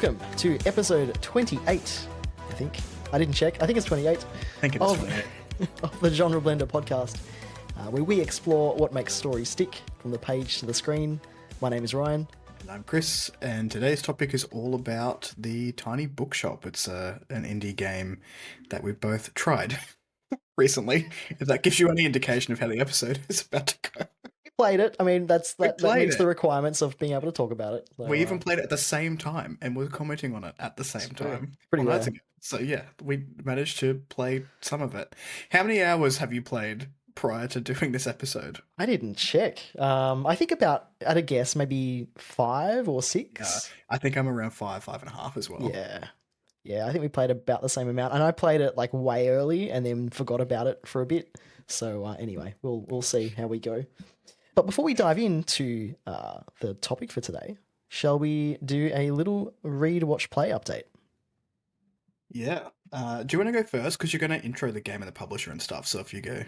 welcome to episode 28, I think. I didn't check. I think it's 28. I think it's 28. Of the Genre Blender podcast, where we explore what makes stories stick from the page to the screen. My name is Ryan. And I'm Kris, and today's topic is all about the Tiny Bookshop. It's an indie game that we've both tried recently. If that gives you any indication of how the episode is about to go. Played it. I mean, that meets the requirements of being able to talk about it. So, we even played it at the same time, and we're commenting on it at the same time. Pretty well. So yeah, we managed to play some of it. How many hours have you played prior to doing this episode? I didn't check. I think about, at a guess, maybe 5 or 6. I think I'm around 5.5 as well. Yeah, I think we played about the same amount, and I played it like way early and then forgot about it for a bit. So anyway, we'll see how we go. But before we dive into the topic for today, shall we do a little read, watch, play update? Yeah. Do you want to go first? Because you're going to intro the game and the publisher and stuff. So if you go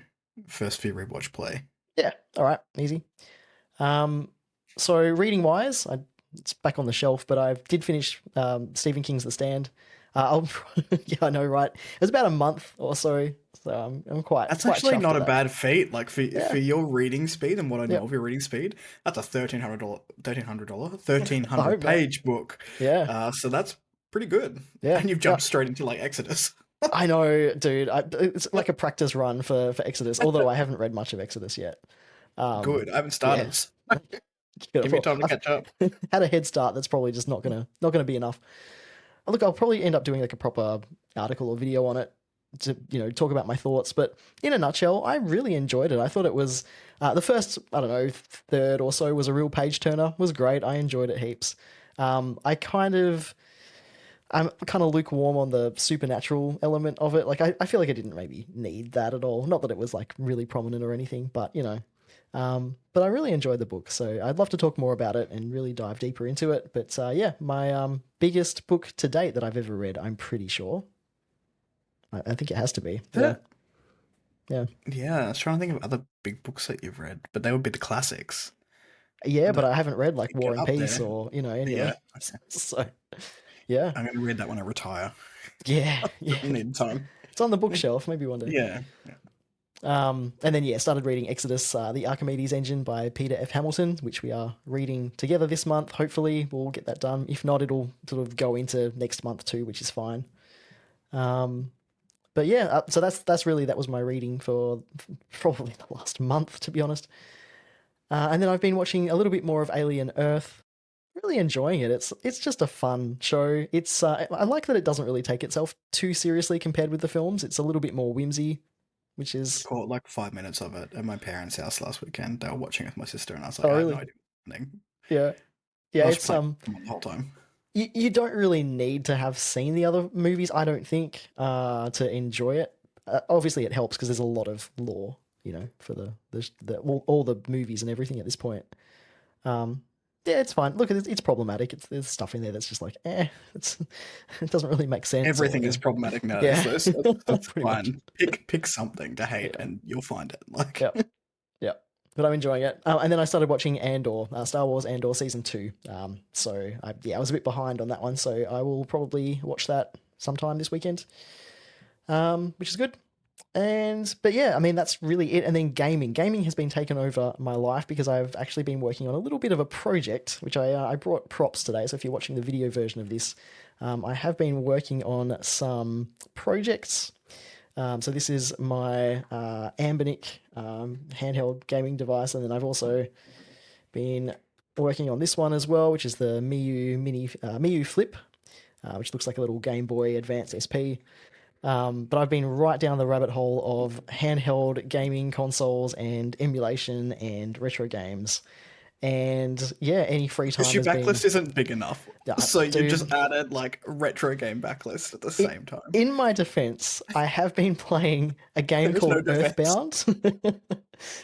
first for your read, watch, play. Yeah. All right. Easy. So reading wise, it's back on the shelf, but I did finish Stephen King's The Stand. Yeah, I know, right? It was about a month or so. So I'm quite. That's quite actually not a bad feat. Like for your reading speed and what I know of your reading speed, that's a $1,300 page book. Yeah. So that's pretty good. Yeah. And you've jumped straight into like Exodus. I know, dude. It's like a practice run for Exodus. Although I haven't read much of Exodus yet. Good. I haven't started. Yeah. Give me time to catch up. Had a head start. That's probably just not gonna be enough. Look, I'll probably end up doing like a proper article or video on it to, talk about my thoughts. But in a nutshell, I really enjoyed it. I thought it was the first, third or so was a real page turner. It was great. I enjoyed it heaps. I'm kind of lukewarm on the supernatural element of it. Like I feel like I didn't maybe need that at all. Not that it was like really prominent or anything, but but I really enjoyed the book, so I'd love to talk more about it and really dive deeper into it. But my biggest book to date that I've ever read, I'm pretty sure. I think it has to be. Yeah. I was trying to think of other big books that you've read, but they would be the classics. Yeah, but I haven't read like War and Peace there. Or any of that. So, yeah. I'm going to read that when I retire. Yeah. I need time. It's on the bookshelf, maybe one day. Yeah. And then, started reading Exodus, the Archimedes Engine by Peter F. Hamilton, which we are reading together this month. Hopefully we'll get that done. If not, it'll sort of go into next month too, which is fine. But yeah, so that was my reading for probably the last month, to be honest. And then I've been watching a little bit more of Alien Earth. Really enjoying it. It's just a fun show. It's I like that it doesn't really take itself too seriously compared with the films. It's a little bit more whimsy. Which is... I caught like 5 minutes of it at my parents' house last weekend. They were watching it with my sister, and I was like, really? I had no idea what happening. Yeah, it's the whole time. You don't really need to have seen the other movies, I don't think, to enjoy it. Obviously, it helps because there's a lot of lore, for all the movies and everything at this point. Yeah, it's fine. Look, it's problematic. There's stuff in there that's just like, it doesn't really make sense. Everything is problematic now. Yeah. So that's fine. Pick something to hate, and you'll find it. Like, yeah. But I'm enjoying it. And then I started watching Andor, Star Wars Andor season 2. So I was a bit behind on that one. So I will probably watch that sometime this weekend, which is good. But yeah, I mean, that's really it. And then gaming has been taken over my life because I've actually been working on a little bit of a project, which I brought props today. So if you're watching the video version of this, I have been working on some projects. So this is my Ambinic handheld gaming device. And then I've also been working on this one as well, which is the Miu Flip, which looks like a little Game Boy Advance SP. But I've been right down the rabbit hole of handheld gaming consoles and emulation and retro games. And yeah, any free time. Because your backlist isn't big enough. So you just added like retro game backlist at the same time. In my defense, I have been playing a game called Earthbound.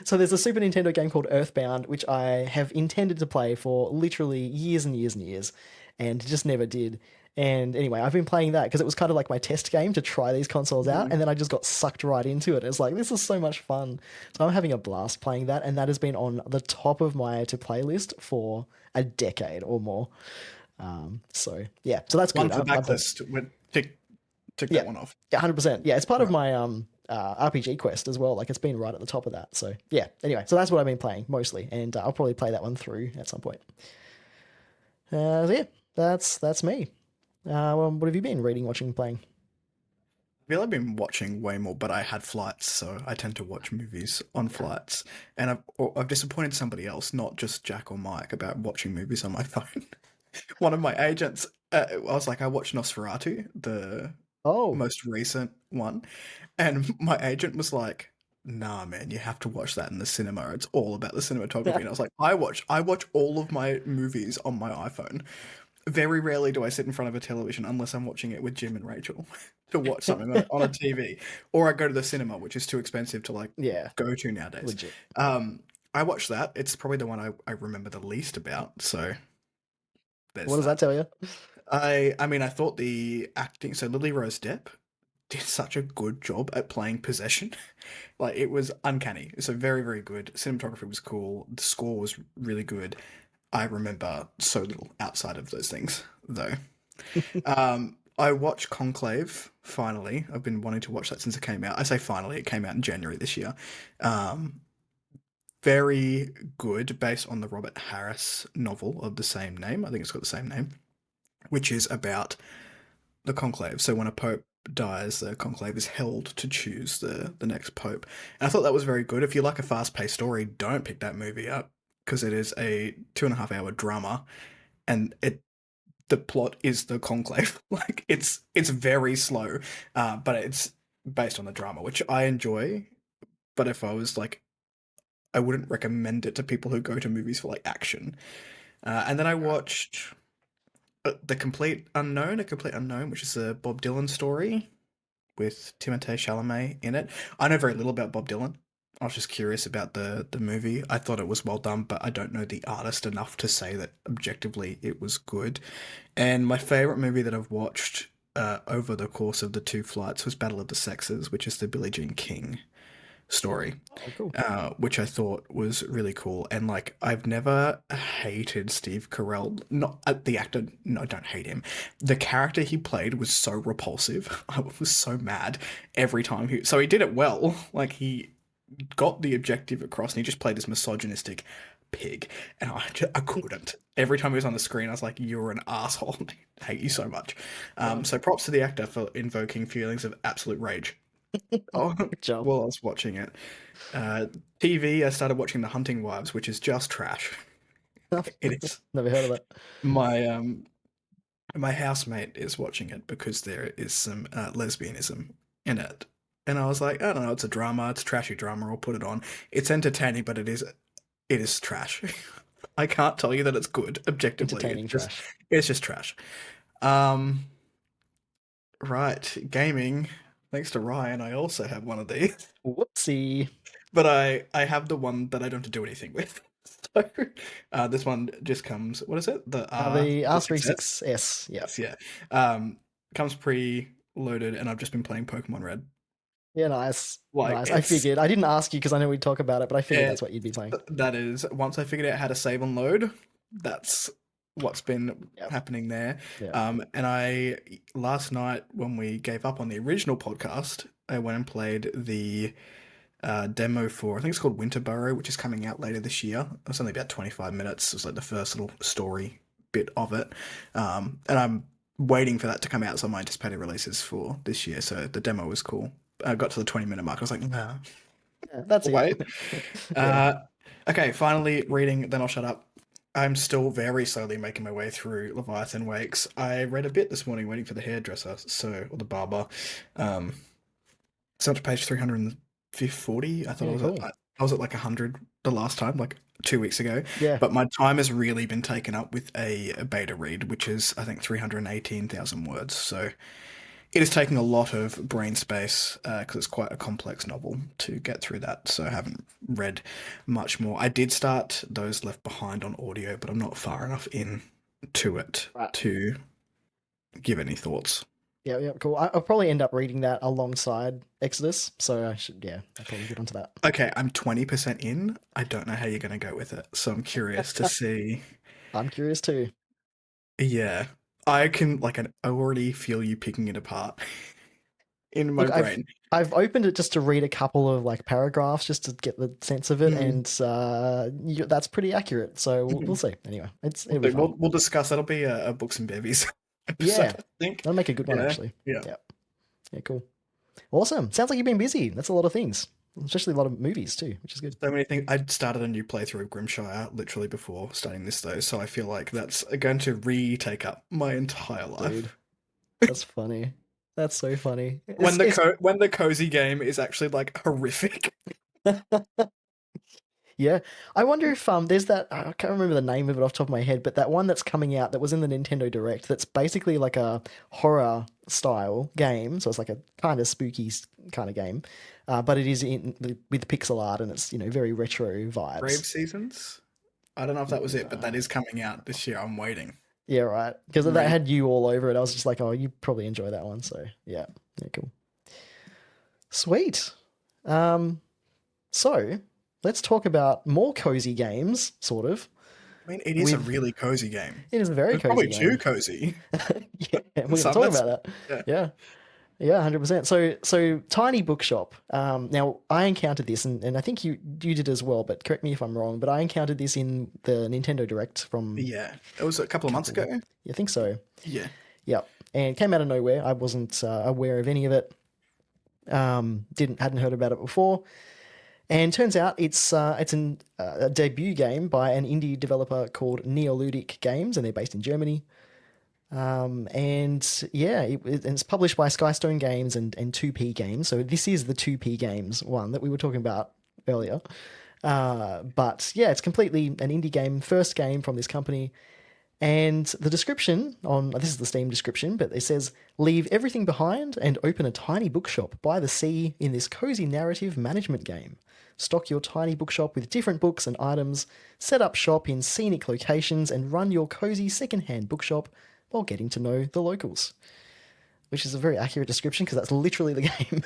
So there's a Super Nintendo game called Earthbound, which I have intended to play for literally years and years and years, and just never did. And anyway, I've been playing that because it was kind of like my test game to try these consoles out. And then I just got sucked right into it. It's like, this is so much fun. So I'm having a blast playing that. And that has been on the top of my to-play list for a decade or more. So yeah, so that's One good. for I've done. backlist. Tick Yeah, that one off. yeah, 100%. Yeah, it's part of Right. my RPG quest as well. Like it's been right at the top of that. So yeah. Anyway, so that's what I've been playing mostly, and I'll probably play that one through at some point. So yeah, that's me. Well, what have you been reading, watching, playing? I feel I've been watching way more, but I had flights, so I tend to watch movies on flights. And I've disappointed somebody else, not just Jack or Mike, about watching movies on my phone. One of my agents, I was like, I watched Nosferatu, the Oh, most recent one, and my agent was like, "Nah, man, you have to watch that in the cinema. It's all about the cinematography." And I was like, I watch all of my movies on my iPhone. Very rarely do I sit in front of a television unless I'm watching it with Jim and Rachel to watch something on a TV, or I go to the cinema, which is too expensive to like yeah, go to nowadays. legit. Um, I watched that. It's probably the one I remember the least about. So What there's does that that. tell you? I mean, I thought the acting. So Lily Rose Depp did such a good job at playing possession. Like it was uncanny. So very, very good. Cinematography was cool. The score was really good. I remember so little outside of those things, though. I watched Conclave finally. I've been wanting to watch that since it came out. I say finally, it came out in January this year. Um, Very good, based on the Robert Harris novel of the same name. I think it's got the same name, which is about the conclave. So when a pope dies, the conclave is held to choose the next pope. And I thought that was very good. If you like a fast paced story, don't pick that movie up because it is a 2.5 hour drama, and the plot is the conclave. Like it's very slow, but it's based on the drama, which I enjoy. But if I was like, I wouldn't recommend it to people who go to movies for like action. And then I watched A Complete Unknown, which is a Bob Dylan story with Timothée Chalamet in it. I know very little about Bob Dylan. I was just curious about the movie. I thought it was well done, but I don't know the artist enough to say that objectively it was good. And my favorite movie that I've watched over the course of the two flights was Battle of the Sexes, which is the Billie Jean King story, Oh, cool. which I thought was really cool. And like, I've never hated Steve Carell. Not the actor. No, I don't hate him. The character he played was so repulsive. I was so mad every time he. So he did it well. Like he got the objective across, and he just played this misogynistic pig, and I couldn't. Every time he was on the screen, I was like, "You're an asshole. I hate you so much." Yeah, So props to the actor for invoking feelings of absolute rage. Oh, good job. while I was watching it. Uh, TV, I started watching The Hunting Wives, which is just trash. It is. Never heard of it. My my housemate is watching it because there is some lesbianism in it, and I was like, I don't know, it's a drama, it's a trashy drama. I'll put it on. It's entertaining, but it is trash. I can't tell you that it's good objectively. Entertaining trash. It's just trash. Um, right, gaming. Thanks to Ryan, I also have one of these. Whoopsie. But I have the one that I don't have to do anything with. So this one just comes. What is it? The The R36S. R36S. Yeah. Yes, yeah. Um, Comes pre-loaded, and I've just been playing Pokemon Red. Yeah, nice. Like Nice. I it's figured. I didn't ask you because I know we'd talk about it, but I figured it, that's what you'd be playing. that is once I figured out how to save and load. That's what's been Yeah. happening there. Yeah. And I last night when we gave up on the original podcast, I went and played the demo for I think it's called Winterborough, which is coming out later this year. It's only about 25 minutes. It's like the first little story bit of it, and I'm waiting for that to come out. So my anticipated releases for this year. So the demo was cool. I got to the 20-minute mark. I was like, nah, Yeah, that's it. wait. Yeah. Uh, okay, finally reading. Then I'll shut up. I'm still very slowly making my way through Leviathan Wakes. I read a bit this morning waiting for the hairdresser, or the barber. Um, so up to page 340. I thought Yeah, cool. I was at like 100 the last time, like 2 weeks ago. Yeah. But my time has really been taken up with a beta read, which is I think 318,000 words. So it is taking a lot of brain space because it's quite a complex novel to get through that. So I haven't read much more. I did start those Left Behind on audio, but I'm not far enough in to it Right. to give any thoughts. Yeah, yeah, cool. I'll probably end up reading that alongside Exodus, so I should, yeah, I'll probably get onto that. Okay, I'm 20% in. I don't know how you're going to go with it. So I'm curious to see. I'm curious too. Yeah. I can like I already feel you picking it apart in my Look, I've brain. I've opened it just to read a couple of like paragraphs just to get the sense of it, Mm. and that's pretty accurate. So we'll see. Anyway, it'll be fun. We'll discuss. That'll be a books and bevies episode, Yeah, I think. that'll make a good one Yeah, actually. yeah. Yeah, yeah, cool, awesome. Sounds like you've been busy. That's a lot of things, especially a lot of movies too, which is good. So many things. I started a new playthrough of Grimshire literally before starting this though, so I feel like that's going to retake up my entire Dude, life. that's funny. That's so funny. It's When the cozy game is actually like horrific. yeah. I wonder if there's that I can't remember the name of it off the top of my head, but that one that's coming out that was in the Nintendo Direct that's basically like a horror style game. So it's like a kind of spooky kind of game. But it is with pixel art and it's, very retro vibes. Brave Seasons. I don't know if that was it, but that Uh, is coming out this year. I'm waiting. yeah, right. Because I'm that ready. had you all over it. I was just like, oh, you probably enjoy that one. So yeah. Yeah, cool. Sweet. Um, so let's talk about more cozy games, sort of. I mean, it is a With really cozy game. it is a very It's cozy probably too game. cozy. Yeah, we're going to Some talk that's about that. yeah. Yeah, yeah, 100%. So Tiny Bookshop. Now I encountered this, and I think you did as well. But correct me if I'm wrong. But I encountered this in the Nintendo Direct from Yeah. It was a couple a of months couple. ago. I think so. Yeah. Yep. And it came out of nowhere. I wasn't aware of any of it. Hadn't heard about it before. And turns out a debut game by an indie developer called Neoludic Games, and they're based in Germany. And yeah, it's published by Skystone Games and 2P Games. So this is the 2P Games one that we were talking about earlier. But yeah, it's completely an indie game, first game from this company. And the description on this is the Steam description, but it says, leave everything behind and open a tiny bookshop by the sea in this cozy narrative management game. Stock your tiny bookshop with different books and items, set up shop in scenic locations, and run your cozy secondhand bookshop while getting to know the locals. Which is a very accurate description because that's literally the game.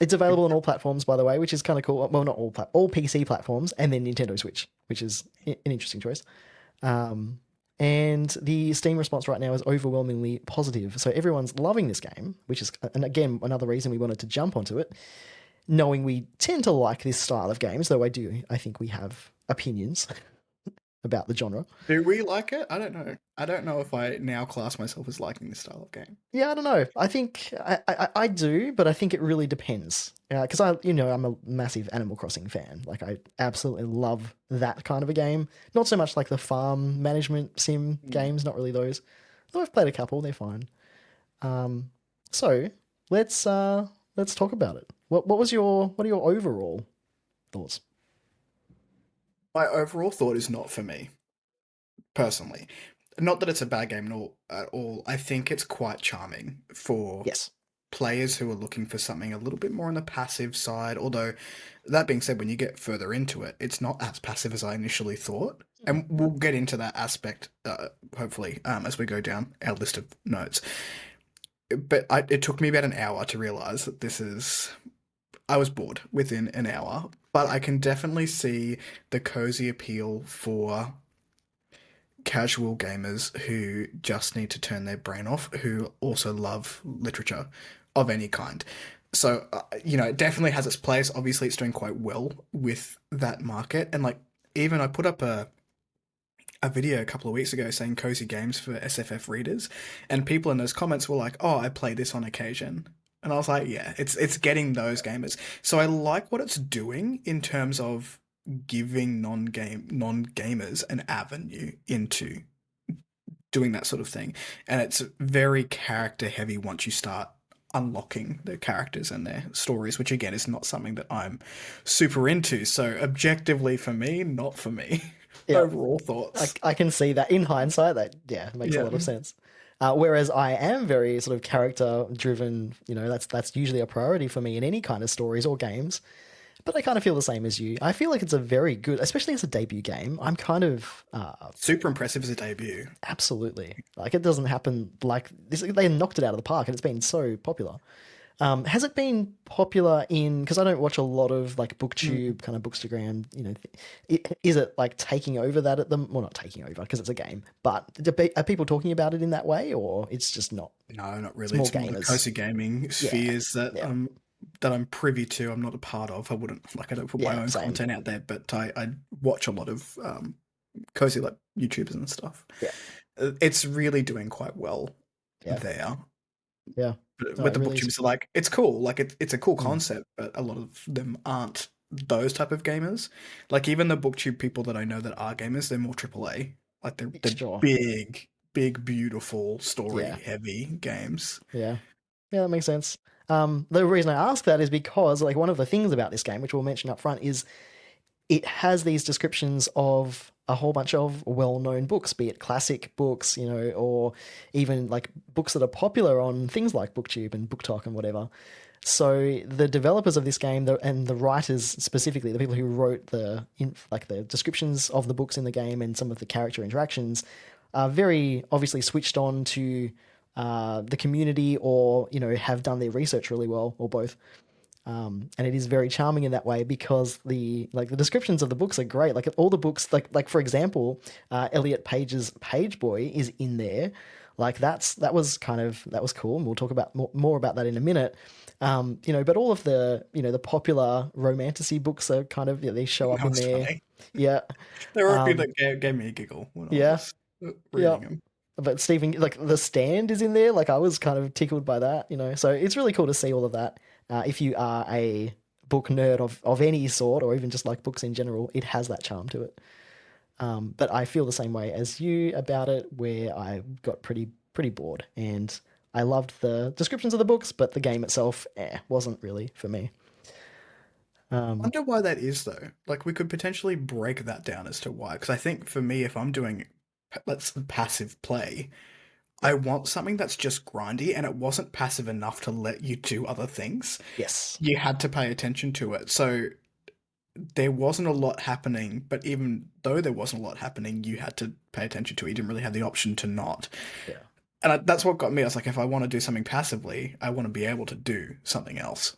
It's available on all platforms, by the way, which is kind of cool. Well, not all PC platforms, and then Nintendo Switch, which is an interesting choice. Um, and the Steam response right now is overwhelmingly positive. So everyone's loving this game, which is, and again, another reason we wanted to jump onto it, knowing we tend to like this style of games, though I think we have opinions about the genre. Do we like it? I don't know. I don't know if I now class myself as liking this style of game. Yeah, I don't know. I think I do, but I think it really depends. Because I'm a massive Animal Crossing fan. Like I absolutely love that kind of a game. Not so much like the farm management sim Mm. games. Not really those. Though I've played a couple, they're fine. So let's talk about it. What are your overall thoughts? My overall thought is not for me, personally. Not that it's a bad game at all. I think it's quite charming for Yes. players who are looking for something a little bit more on the passive side. Although, that being said, when you get further into it, it's not as passive as I initially thought. And we'll get into that aspect, hopefully, as we go down our list of notes. But it took me about an hour to realize that I was bored within an hour. But I can definitely see the cozy appeal for casual gamers who just need to turn their brain off, who also love literature of any kind. So, it definitely has its place. Obviously, it's doing quite well with that market. And like, even I put up a video a couple of weeks ago saying cozy games for SFF readers, and people in those comments were like, "Oh, I play this on occasion." And I was like, "Yeah, it's getting those gamers." So I like what it's doing in terms of giving non gamers an avenue into doing that sort of thing. And it's very character heavy once you start unlocking the characters and their stories, which again is not something that I'm super into. So objectively for me, not for me. Yeah. Overall thoughts. I can see that in hindsight. That yeah, makes a Yeah. lot of sense. Whereas I am very sort of character driven. That's usually a priority for me in any kind of stories or games. But I kind of feel the same as you. I feel like it's a very good, especially as a debut game. I'm kind of Super impressive as a debut. absolutely like it doesn't happen like this. They knocked it out of the park, and it's been so popular. Has it been popular in? Because I don't watch a lot of like Mm. BookTube, kind of Bookstagram. Is it like taking over that at the? Well, not taking over because it's a game, but are people talking about it in that way, or it's just not? No, not It's really. more It's more the gamers. cozy gaming Yeah, spheres yeah, that I'm privy to. I'm not a part of. I wouldn't like. I don't put my yeah. own Same. content out there, but I watch a lot of cozy like YouTubers and stuff. Yeah, It's really doing quite well yeah, there. yeah. But No, with it the really is. booktubers, like it's cool. Like it's a cool Mm, concept, but a lot of them aren't those type of gamers. Like even the booktube people that I know that are gamers, they're more AAA. Like they're sure. big, beautiful, Yeah, story heavy games. yeah, yeah. That makes sense. The reason I ask that is because like one of the things about this game, which we'll mention up front, is it has these descriptions of a whole bunch of well-known books, be it classic books, or even like books that are popular on things like BookTube and BookTok and whatever. So the developers of this game and the writers specifically, the people who wrote like the descriptions of the books in the game and some of the character interactions, are very obviously switched on to the community, or have done their research really well, or both. And it is very charming in that way because the descriptions of the books are great. Like all the books, like for example, Elliot Page's Page Boy is in there. Like that was cool, and we'll talk about more about that in a minute. But all of the popular romantasy books are kind of, they show up That in was there. funny. Yeah, There were a few um, that gave me a giggle when I yeah, was yeah. reading them. But Stephen, like The Stand is in there. Like I was kind of tickled by that. So it's really cool to see all of that. If you are a book nerd of any sort, or even just like books in general, it has that charm to it. But I feel the same way as you about it, where I got pretty bored, and I loved the descriptions of the books, but the game itself, wasn't really for me. Um, Wonder why that is though. Like we could potentially break that down as to why. Because I think for me, if I'm doing let's passive play, yeah. I want something that's just grindy, and it wasn't passive enough to let you do other things. Yes. You had to pay attention to it. So there wasn't a lot happening, but even though there wasn't a lot happening, you had to pay attention to it. You didn't really have the option to not. Yeah. And that's what got me. I was like, if I want to do something passively, I want to be able to do something else.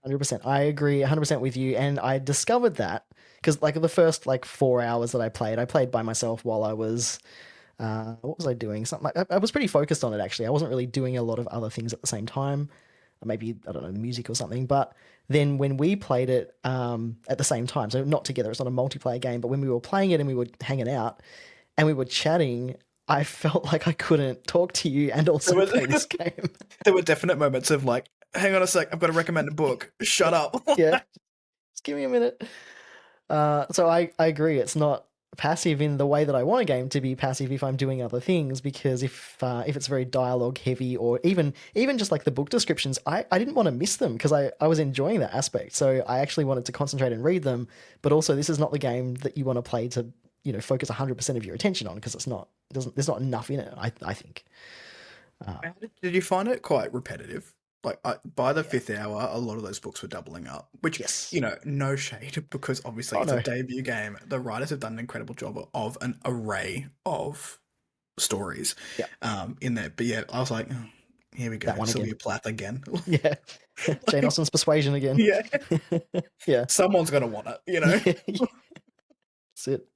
100%. I agree 100% with you. And I discovered that because like the first like 4 hours that I played by myself while I was, what was I doing? Something like, I was pretty focused on it actually. I wasn't really doing a lot of other things at the same time. Maybe, I don't know, music or something. But then when we played it at the same time, so not together, it's not a multiplayer game, but when we were playing it and we were hanging out and we were chatting, I felt like I couldn't talk to you and There also were, play this game. there were definite moments of like, hang on a sec, I've got to recommend a book. Shut up. Yeah, just give me a minute. So I agree. It's not passive in the way that I want a game to be passive if I'm doing other things, because if it's very dialogue heavy, or even just like the book descriptions, I didn't want to miss them because I was enjoying that aspect. So I actually wanted to concentrate and read them. But also, this is not the game that you want to play to focus 100% of your attention on, because it's not doesn't there's not enough in it. I think. Did you find it quite repetitive? Like by the Yeah. fifth hour, a lot of those books were doubling up, which, Yes. no shade, because obviously Oh it's a no. debut game. The writers have done an incredible job of an array of stories Yeah. in there. But yeah, I was like, oh, here we go, That one again. Sylvia Plath again. Yeah. Jane Like, Austen's Persuasion again. yeah, Yeah. someone's gonna want it. Yeah. That's it.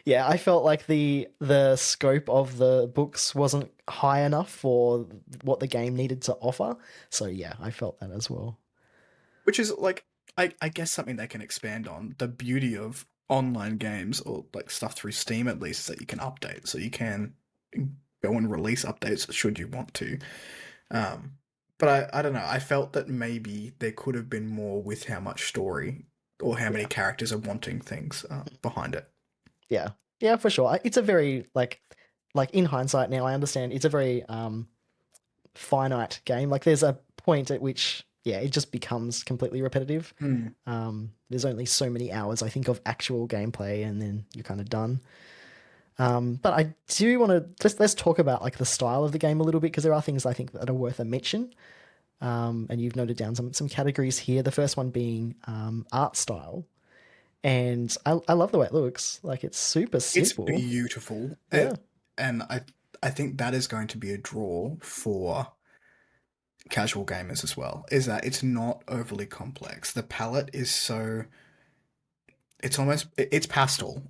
Yeah, I felt like the scope of the books wasn't high enough for what the game needed to offer. So yeah, I felt that as well. Which is like, I guess something they can expand on. The beauty of online games, or like stuff through Steam at least, is that you can update. So you can go and release updates should you want to. Um, but I don't know. I felt that maybe there could have been more with how much story or how many Yeah. characters are wanting things behind it. Yeah. Yeah, for sure. It's a very like in hindsight now, I understand it's a very finite game. Like there's a point at which, yeah, it just becomes completely repetitive. Hmm. There's only so many hours, I think, of actual gameplay, and then you're kind of done. But I do want to let's talk about like the style of the game a little bit, because there are things I think that are worth a mention. And you've noted down some categories here. The first one being art style, and I love the way it looks. Like it's super It's simple. beautiful, Yeah, and I think that is going to be a draw for casual gamers as well is that it's not overly complex. The palette is so it's almost it's pastel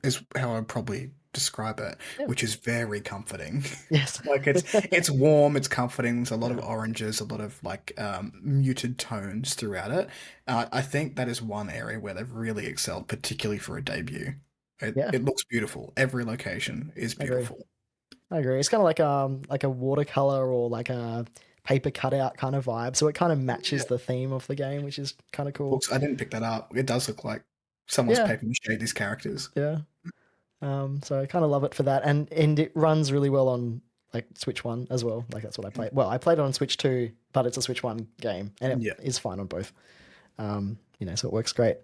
is how I'd probably describe it, Yeah. which is very comforting. Yes. Like it's warm, it's comforting. There's a lot of Yeah. oranges, a lot of like muted tones throughout it. I think that is one area where they've really excelled, particularly for a debut. Yeah. It looks beautiful. Every location is I agree. beautiful. I agree. It's kind of like a watercolor or like a paper cutout kind of vibe. So it kind of matches Yeah. the theme of the game, which is kind of cool. Looks. I didn't pick that up. It does look like someone's Yeah. paper mache these characters. Yeah. So I kind of love it for that, and it runs really well on like Switch One as well. Like that's what I played. Well, I played it on Switch Two, but it's a Switch One game, and it Yeah. is fine on both. So it works great.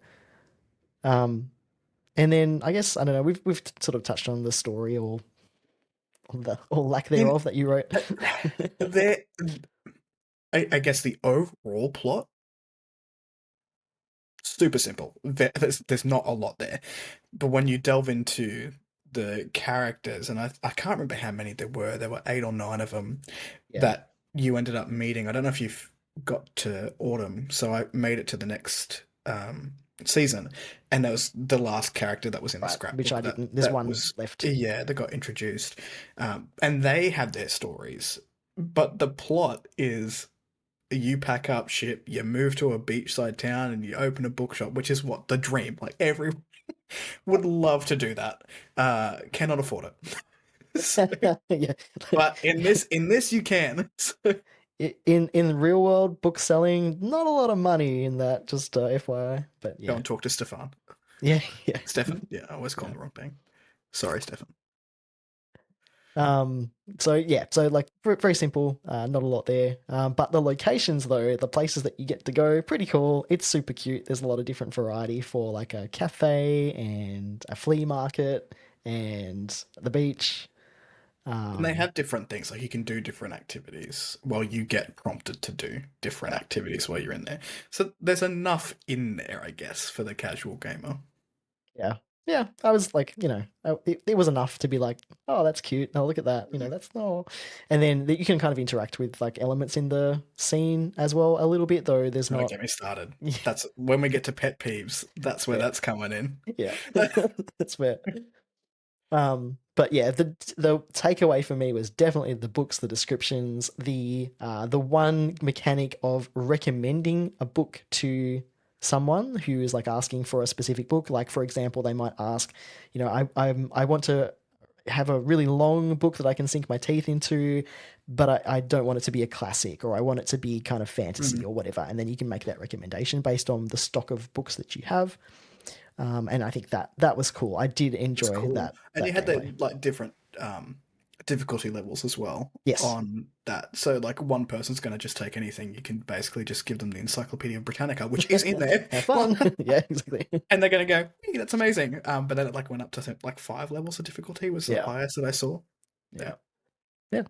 Um, and then I guess I don't know. We've sort of touched on the story or lack In thereof that you wrote. there, I guess the overall plot super simple. There's not a lot there, but when you delve into the characters, and I can't remember how many there were. There were 8 or 9 of them Yeah. that you ended up meeting. I don't know if you've got to autumn, so I made it to the next season, and that was the last character that was in the Right. Which I scrapbook. didn't. There's That one was left. yeah, that got introduced, and they had their stories, but the plot is you pack up ship, you move to a beachside town, and you open a bookshop, which is what the dream. Like everyone would love to do that. Cannot afford it. So, Yeah. but in this you can. So In real world book selling, not a lot of money in that. Just FYI. But go yeah. and talk to Stefan. Yeah. Yeah. Stefan? Yeah, I always call him Yeah. the wrong thing. Sorry, Stefan. Um, so yeah, so like very simple, not a lot there. But the locations though, the places that you get to go, pretty cool. It's super cute. There's a lot of different variety for like a cafe and a flea market and the beach. And they Um, have different things, like you can do different activities. Well, you get prompted to do different yeah, activities while you're in there. So there's enough in there, I guess, for the casual gamer. yeah, yeah. I was like, it was enough to be like, oh, that's cute. Oh, look at that. That's no. And then you can kind of interact with like elements in the scene as well a little bit, though. There's Don't not. get me started. Yeah, That's when we get to pet peeves. That's where yeah, that's coming in. yeah. That's fair. But yeah, the takeaway for me was definitely the books, the descriptions, the one mechanic of recommending a book to someone who is like asking for a specific book. Like for example, they might ask, I want to have a really long book that I can sink my teeth into, but I don't want it to be a classic or I want it to be kind of fantasy Mhm. or whatever. And then you can make that recommendation based on the stock of books that you have. And I think that was cool. I did It's enjoy cool. that And you that had gameplay. the like different difficulty levels as well Yes. on that. So like one person's gonna just take anything. You can basically just give them the Encyclopedia Britannica, which is in there. Have fun. Yeah, exactly. And they're gonna go, hey, that's amazing. But then it like went up to like 5 levels of difficulty was the Yeah. highest that I saw. Yeah. Yeah. Yeah.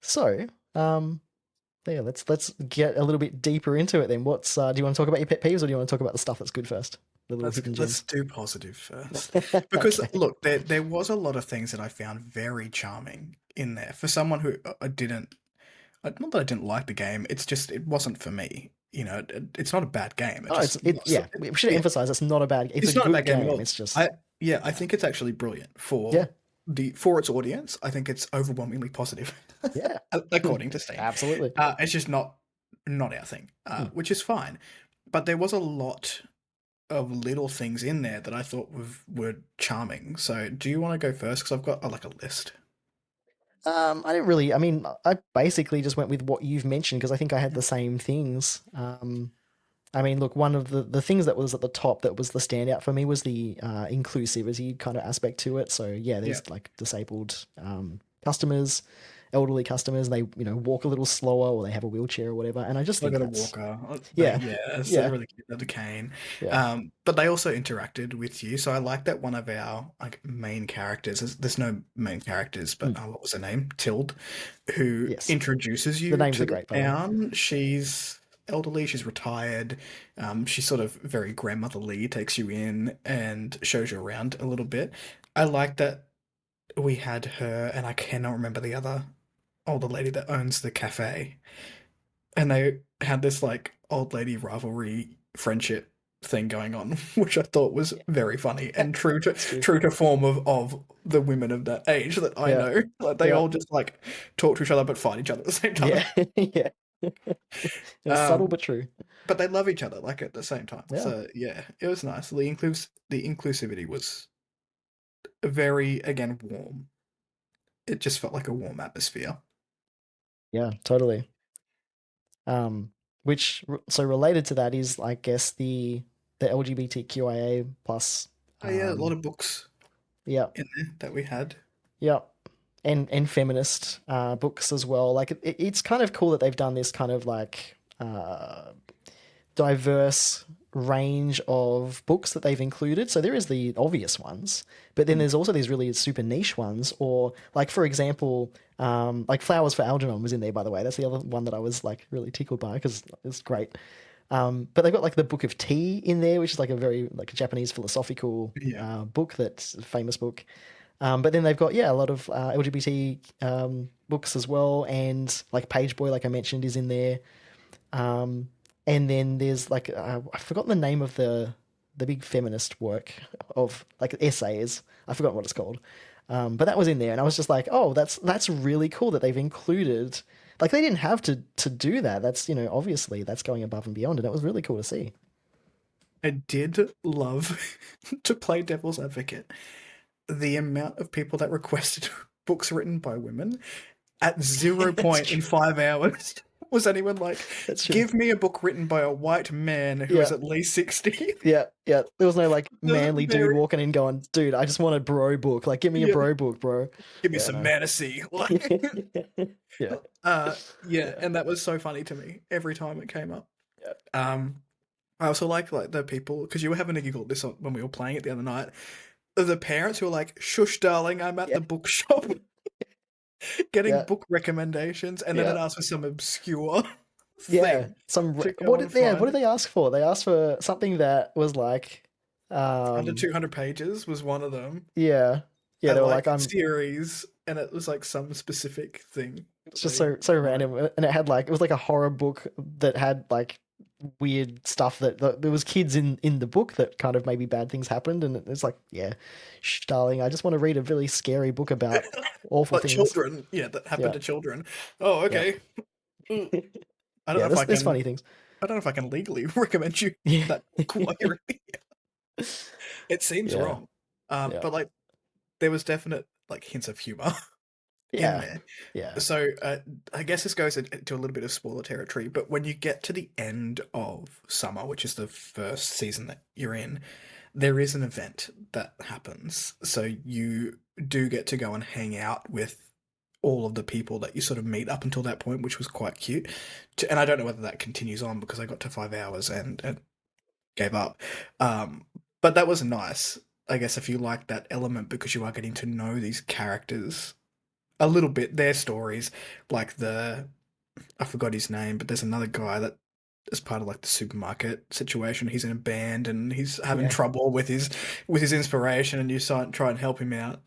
So, yeah, let's get a little bit deeper into it then. Do you want to talk about your pet peeves or do you want to talk about the stuff that's good first? The little hidden Let's gems. do positive first. Because Okay. look, there was a lot of things that I found very charming in there. For someone who I didn't not that I didn't like the game, it's just it wasn't for me. It's not a bad game. It Oh, just yeah, we should yeah, emphasize it's not a bad it's a it's not a good bad game at game. all. It's just I yeah, I yeah. think it's actually brilliant Yeah. for its audience. I think it's overwhelmingly positive, Yeah. according to Steam. Absolutely. It's just not our thing, Hmm. which is fine. But there was a lot of little things in there that I thought were charming. So, do you want to go first? Because I've got like a list. I didn't really. I mean, I basically just went with what you've mentioned because I think I had Yeah. the same things. I mean, look, one of the things that was at the top that was the standout for me was the inclusivity kind of aspect to it. So yeah, Yeah. there's like disabled customers, elderly customers. They walk a little slower or they have a wheelchair or whatever. And I just I think got a that's walker. yeah, Yeah, so yeah, really cute. They had a cane. yeah. But they also interacted with you. So I like that one of our like main characters. There's no main characters, but Mm, what was her name? Tilde, who yes, introduces the you names to are the great, by the way. town. She's elderly. She's retired. She's sort of very grandmotherly. Takes you in and shows you around a little bit. I like that we had her, and I cannot remember the other. older lady that owns the cafe, and they had this like old lady rivalry friendship thing going on, which I thought was very funny and That's true. true to form of the women of that age that I Yeah. know. Like they Yeah. all just like talk to each other but fight each other at the same time. Yeah. Yeah. It was subtle Um, but true. but they love each other like at the same time. Yeah. So yeah, it was nice. The inclusivity was very again warm. It just felt like a warm atmosphere. Yeah, totally. Um, so related to that is, I guess, the LGBTQIA plus. Oh yeah, a lot Um, of books yeah, in there that we had. yeah, and feminist books as well. Like it's kind of cool that they've done this kind of like diverse range of books that they've included. So there is the obvious ones, but then there's also these really super niche ones, or like for example, like Flowers for Algernon was in there, by the way. That's the other one that I was like really tickled by because it's great. But they've got like the Book of Tea in there, which is like a very like a Japanese philosophical Yeah. book that's a famous book. But then they've got a lot of LGBT books as well, and like Page Boy, like I mentioned, is in there. Um, and then there's like I've forgotten the name of the big feminist work of like essays. I forgot what it's called. But that was in there, and I was just like, oh, that's really cool that they've included. Like they didn't have to do that. That's obviously that's going above and beyond, and it was really cool to see. I did love to play devil's advocate. The amount of people that requested books written by women at zero That's point in true. 5 hours was anyone like, That's true. give me a book written by a white man who is Yeah, at least 60. yeah, yeah. There was no like manly dude Very, walking in going, dude, I just want a bro book. Like, give me a yeah, bro book, bro. give me Yeah, some no. fantasy. Like, Yeah, yeah, yeah, and that was so funny to me every time it came up. yeah, Um, I also like the people because you were having a giggle at this when we were playing it the other night. The parents who are like, "Shush, darling, I'm at yeah, the bookshop getting yeah, book recommendations," and then yeah. it asks for some obscure Yeah, thing some to go what and did yeah, what did find. they ask for? They asked for something that was like, Under um, 200 pages was one of them. yeah, yeah. I They were like, like series, and it was like some specific thing it's that just they so wrote. random, and it was like a horror book that had like weird stuff that there was kids in the book that kind of maybe bad things happened, and it's like, yeah, shh, darling, I just want to read a really scary book about awful Like things. children, yeah, that happened Yeah, to children. Oh, yeah, okay. Mm. I don't know yeah. if I There's can. funny things. I don't know if I can legally recommend you Yeah, that book while you're reading. It seems yeah, wrong, yeah, but like there was definite like hints of humor in yeah, there. yeah, So I guess this goes into a little bit of spoiler territory, but when you get to the end of summer, which is the first season that you're in, there is an event that happens. So you do get to go and hang out with all of the people that you sort of meet up until that point, which was quite cute. And I don't know whether that continues on because I got to 5 hours and gave up. Um, but that was nice. I guess if you like that element because you are getting to know these characters a little bit, their stories, like I forgot his name, but there's another guy that is part of like the supermarket situation. He's in a band and he's having yeah. trouble with his inspiration, and you try and help him out.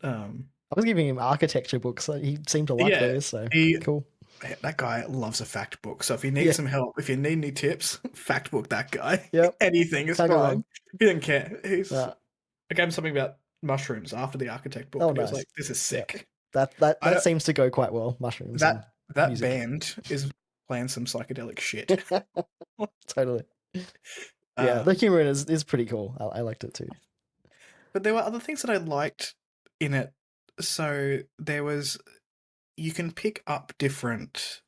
I was giving him architecture books, so he seemed to like Yeah, those. So he cool. that guy loves a fact book. So if you need Yeah. some help, if you need any tips, fact book that guy. Yep. Anything is Can't go fine. wrong. He didn't care. Uh, I gave him something about mushrooms after the architect book, oh, and he was nice. like, "This is Yeah. sick." I That don't seems to go quite well. Mushrooms and that music. band is playing some psychedelic shit. Totally. Yeah, the Um, humor in it is pretty cool. I liked it too. but there were other things that I liked in it. So you can pick up different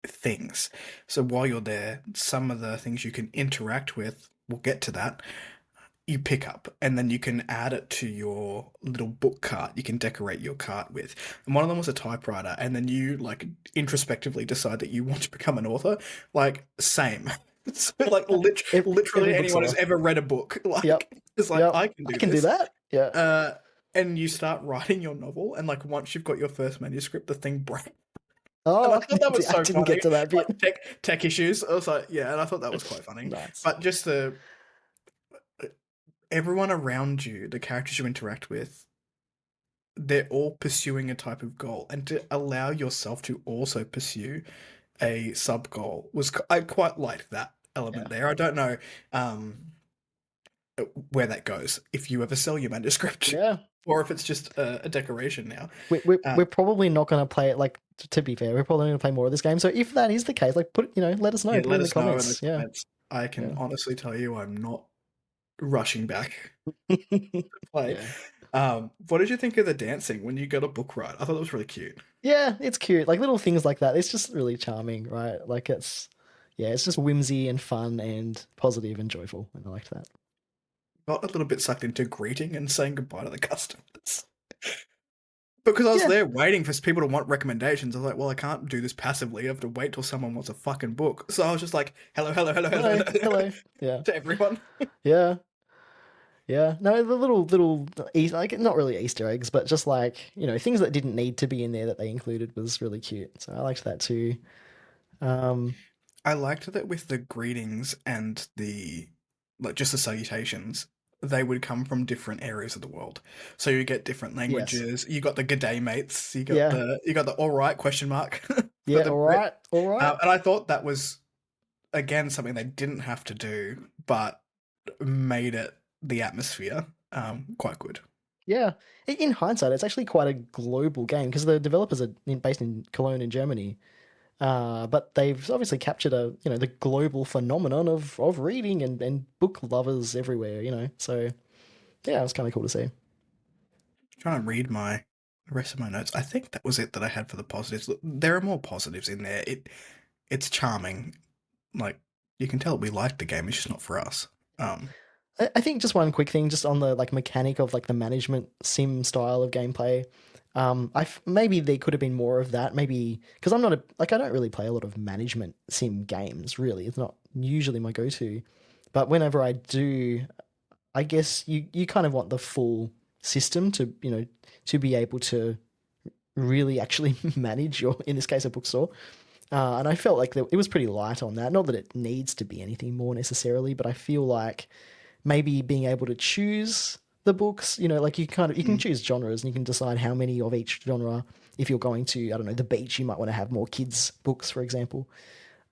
things. So while you're there, some of the things you can interact with, we'll get to that, you pick up, and then you can add it to your little book cart you can decorate your cart with. And one of them was a typewriter, and then you like introspectively decide that you want to become an author. Like, same. So like Every literally anyone who's bookseller. ever read a book, Yep. like, is like, Yep. I can I do can do this. that. Yeah. Uh, and you start writing your novel, and like once you've got your first manuscript, the thing breaks. And I Oh, thought that was I so didn't funny. get to that Like bit. tech issues. I was like, yeah, and I thought that was quite funny. Nice. But just the everyone around you, the characters you interact with, they're all pursuing a type of goal, and to allow yourself to also pursue a sub goal I quite liked that Yeah. element there. I don't know where that goes if you ever sell your manuscript Yeah. or if it's just a decoration now. Uh, We're probably not going to play it, like, to be fair, we're probably going to play more of this game. So if that is the case, like, let us know, yeah, put it let in the us know in the comments. Yeah. comments. I can Yeah. honestly tell you I'm not rushing back to play. Yeah. What did you think of the dancing when you got a book right? I thought it was really cute. Yeah, it's cute. Like little things like that. It's just really charming, right? Like yeah, it's just whimsy and fun and positive and joyful. And I liked that. Got a little bit sucked into greeting and saying goodbye to the customers. Because I was Yeah. there waiting for people to want recommendations. I was like, well, I can't do this passively. I have to wait till someone wants a fucking book. So I was just like, hello, hello, hello, hello, Hello. hello Hello. Yeah. to everyone. Yeah. Yeah. No, the little like not really Easter eggs, but just like, things that didn't need to be in there that they included was really cute. So I liked that too. Um, I liked that with the greetings and the like just the salutations, they would come from different areas of the world. So you get different yes. languages. You got the "G'day, mates." Yeah. You got the "All right?" question mark for Yeah. the All Brit. right. All right. And I thought that was again something they didn't have to do, but made it the atmosphere quite good. Yeah. In hindsight, it's actually quite a global game because the developers are based in Cologne in Germany. But they've obviously captured the global phenomenon of reading and book lovers everywhere. So yeah, it was kind of cool to see. Trying to read my the rest of my notes. I think that was it that I had for the positives. Look, there are more positives in there. It's charming. Like you can tell we liked the game. It's just not for us. Um, I think just one quick thing, just on the like mechanic of like the management sim style of gameplay. Maybe there could have been more of that. Maybe because I'm not I don't really play a lot of management sim games. Really, it's not usually my go-to. But whenever I do, I guess you kind of want the full system to be able to really actually manage your, in this case, a bookstore. And I felt like it was pretty light on that. Not that it needs to be anything more necessarily, but I feel like maybe being able to choose the books, like you can mm, choose genres and you can decide how many of each genre. If you're going to, I don't know, the beach, you might want to have more kids books, for example.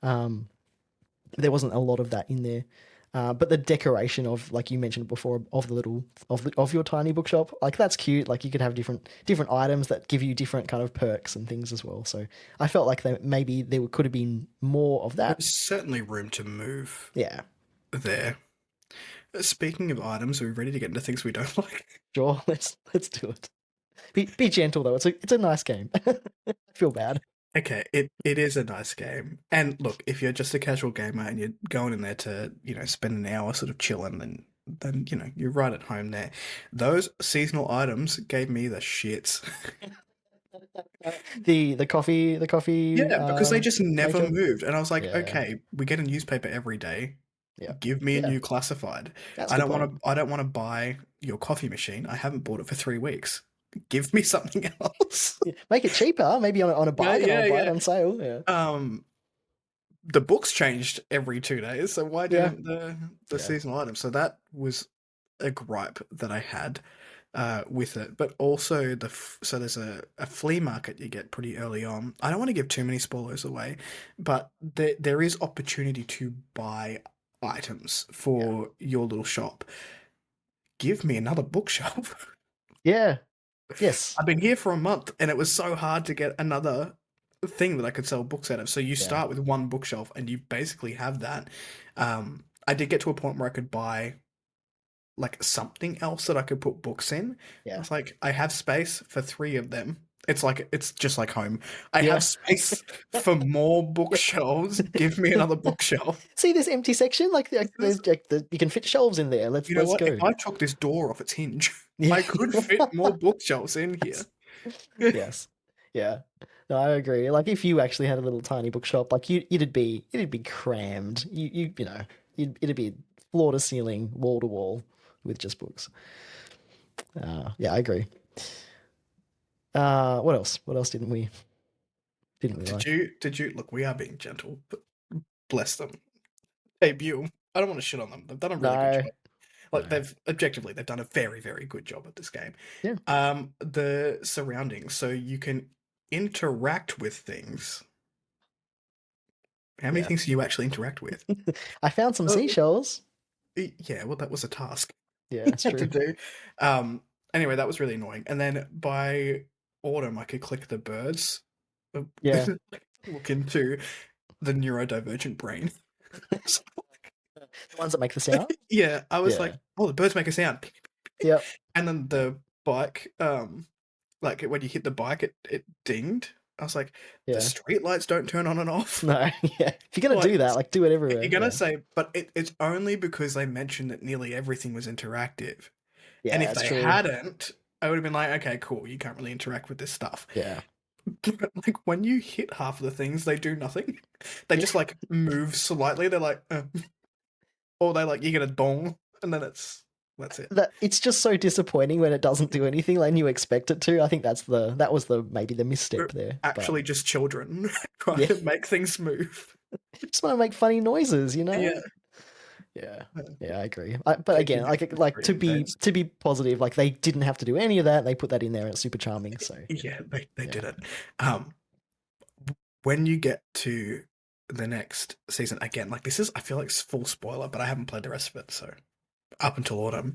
There wasn't a lot of that in there. But the decoration of, like you mentioned before, of the little of your tiny bookshop, like that's cute. Like you could have different items that give you different kind of perks and things as well. So I felt like maybe there could have been more of that. there's certainly room to move Yeah, there. Speaking of items, are we ready to get into things we don't like? sure. Let's do it. Be gentle though. It's a nice game. I feel bad. Okay, it is a nice game. And look, if you're just a casual gamer and you're going in there to, spend an hour sort of chilling, then you're right at home there. Those seasonal items gave me the shits. The coffee Yeah, because they just never maker. moved. And I was like, Yeah, okay, we get a newspaper every day. yeah, Give me a yeah. new classified. That's a good point. I don't want to buy your coffee machine. I haven't bought it for 3 weeks. Give me something else. Yeah. Make it cheaper, maybe on a Yeah, bargain. I'll yeah, buy it yeah. on sale. Yeah, Um, the books changed every 2 days, so why yeah, didn't the yeah, seasonal items? So that was a gripe that I had with it. But also so there's a flea market you get pretty early on. I don't want to give too many spoilers away, but there is opportunity to buy items yeah, for your little shop. Give me another bookshelf. yeah. Yes, I've been here for a month and it was so hard to get another thing that I could sell books out of. So you yeah, start with one bookshelf and you basically have that. I did get to a point where I could buy like something else that I could put books in. I yeah, was like, I have space for three of them. It's just like home. I have yeah, space for more yeah. bookshelves. Give me another bookshelf. See this empty section? There's like you can fit shelves in there. You know Let's what? If go. I took this door off its hinge, Yeah. I could fit more bookshelves in here. Yes. Yeah. No, I agree. Like if you actually had a little tiny bookshop, like it'd be crammed. It'd be floor to ceiling, wall to wall with just books. Yeah, I agree. What else? What else didn't we like? Did you look? We are being gentle, but bless them. Debut. I don't want to shit on them. They've done a really good No. job. Like No. they've done a very, very good job at this game. Yeah. The surroundings, so you can interact with things. How many Yeah. things do you actually interact with? I found some Oh, seashells. yeah, well, that was a task Yeah, you it's had to true. do. Anyway, that was really annoying. And then by autumn, I could click the birds, uh, Yeah. look into the neurodivergent brain. So, The ones that make the sound. yeah, I was Yeah. like, oh, the birds make a sound. Yep. And then the bike, like when you hit the bike, it dinged. I was like, the Yeah. street lights don't turn on and off. No. Yeah. If you're gonna Like, do that, like do it you're everywhere. gonna Yeah. say, but it's only because they mentioned that nearly everything was interactive. And Yeah, if it's they true. hadn't, I would have been like, okay, cool, you can't really interact with this stuff. Yeah. But like when you hit half of the things, they do nothing. They Yeah. just like move slightly. They're like, or they like you get a dong, and then that's it. That it's just so disappointing when it doesn't do anything like you expect it to. I think that was the maybe the misstep We're there. But actually just children trying yeah, to make things move. just want to make funny noises, you know? Yeah, Yeah. Yeah, I agree. But again, teaching like history and dates. to be positive, like they didn't have to do any of that. They put that in there and it's super charming. So Yeah, they yeah. did it. Um, when you get to the next season again, like this is, I feel like it's full spoiler, but I haven't played the rest of it, so up until autumn,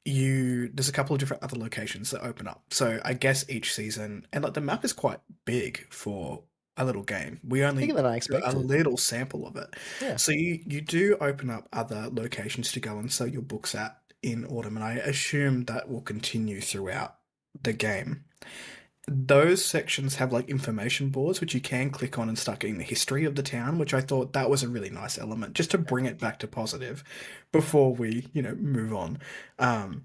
there's a couple of different other locations that open up. So I guess each season, and like the map is quite big for a little game. We Bigger only than I got a expected. little sample of it. Yeah. So you do open up other locations to go and sell your books at in autumn, and I assume that will continue throughout the game. Those sections have like information boards which you can click on and start getting the history of the town, which I thought that was a really nice element just to bring it back to positive before we, move on. Um,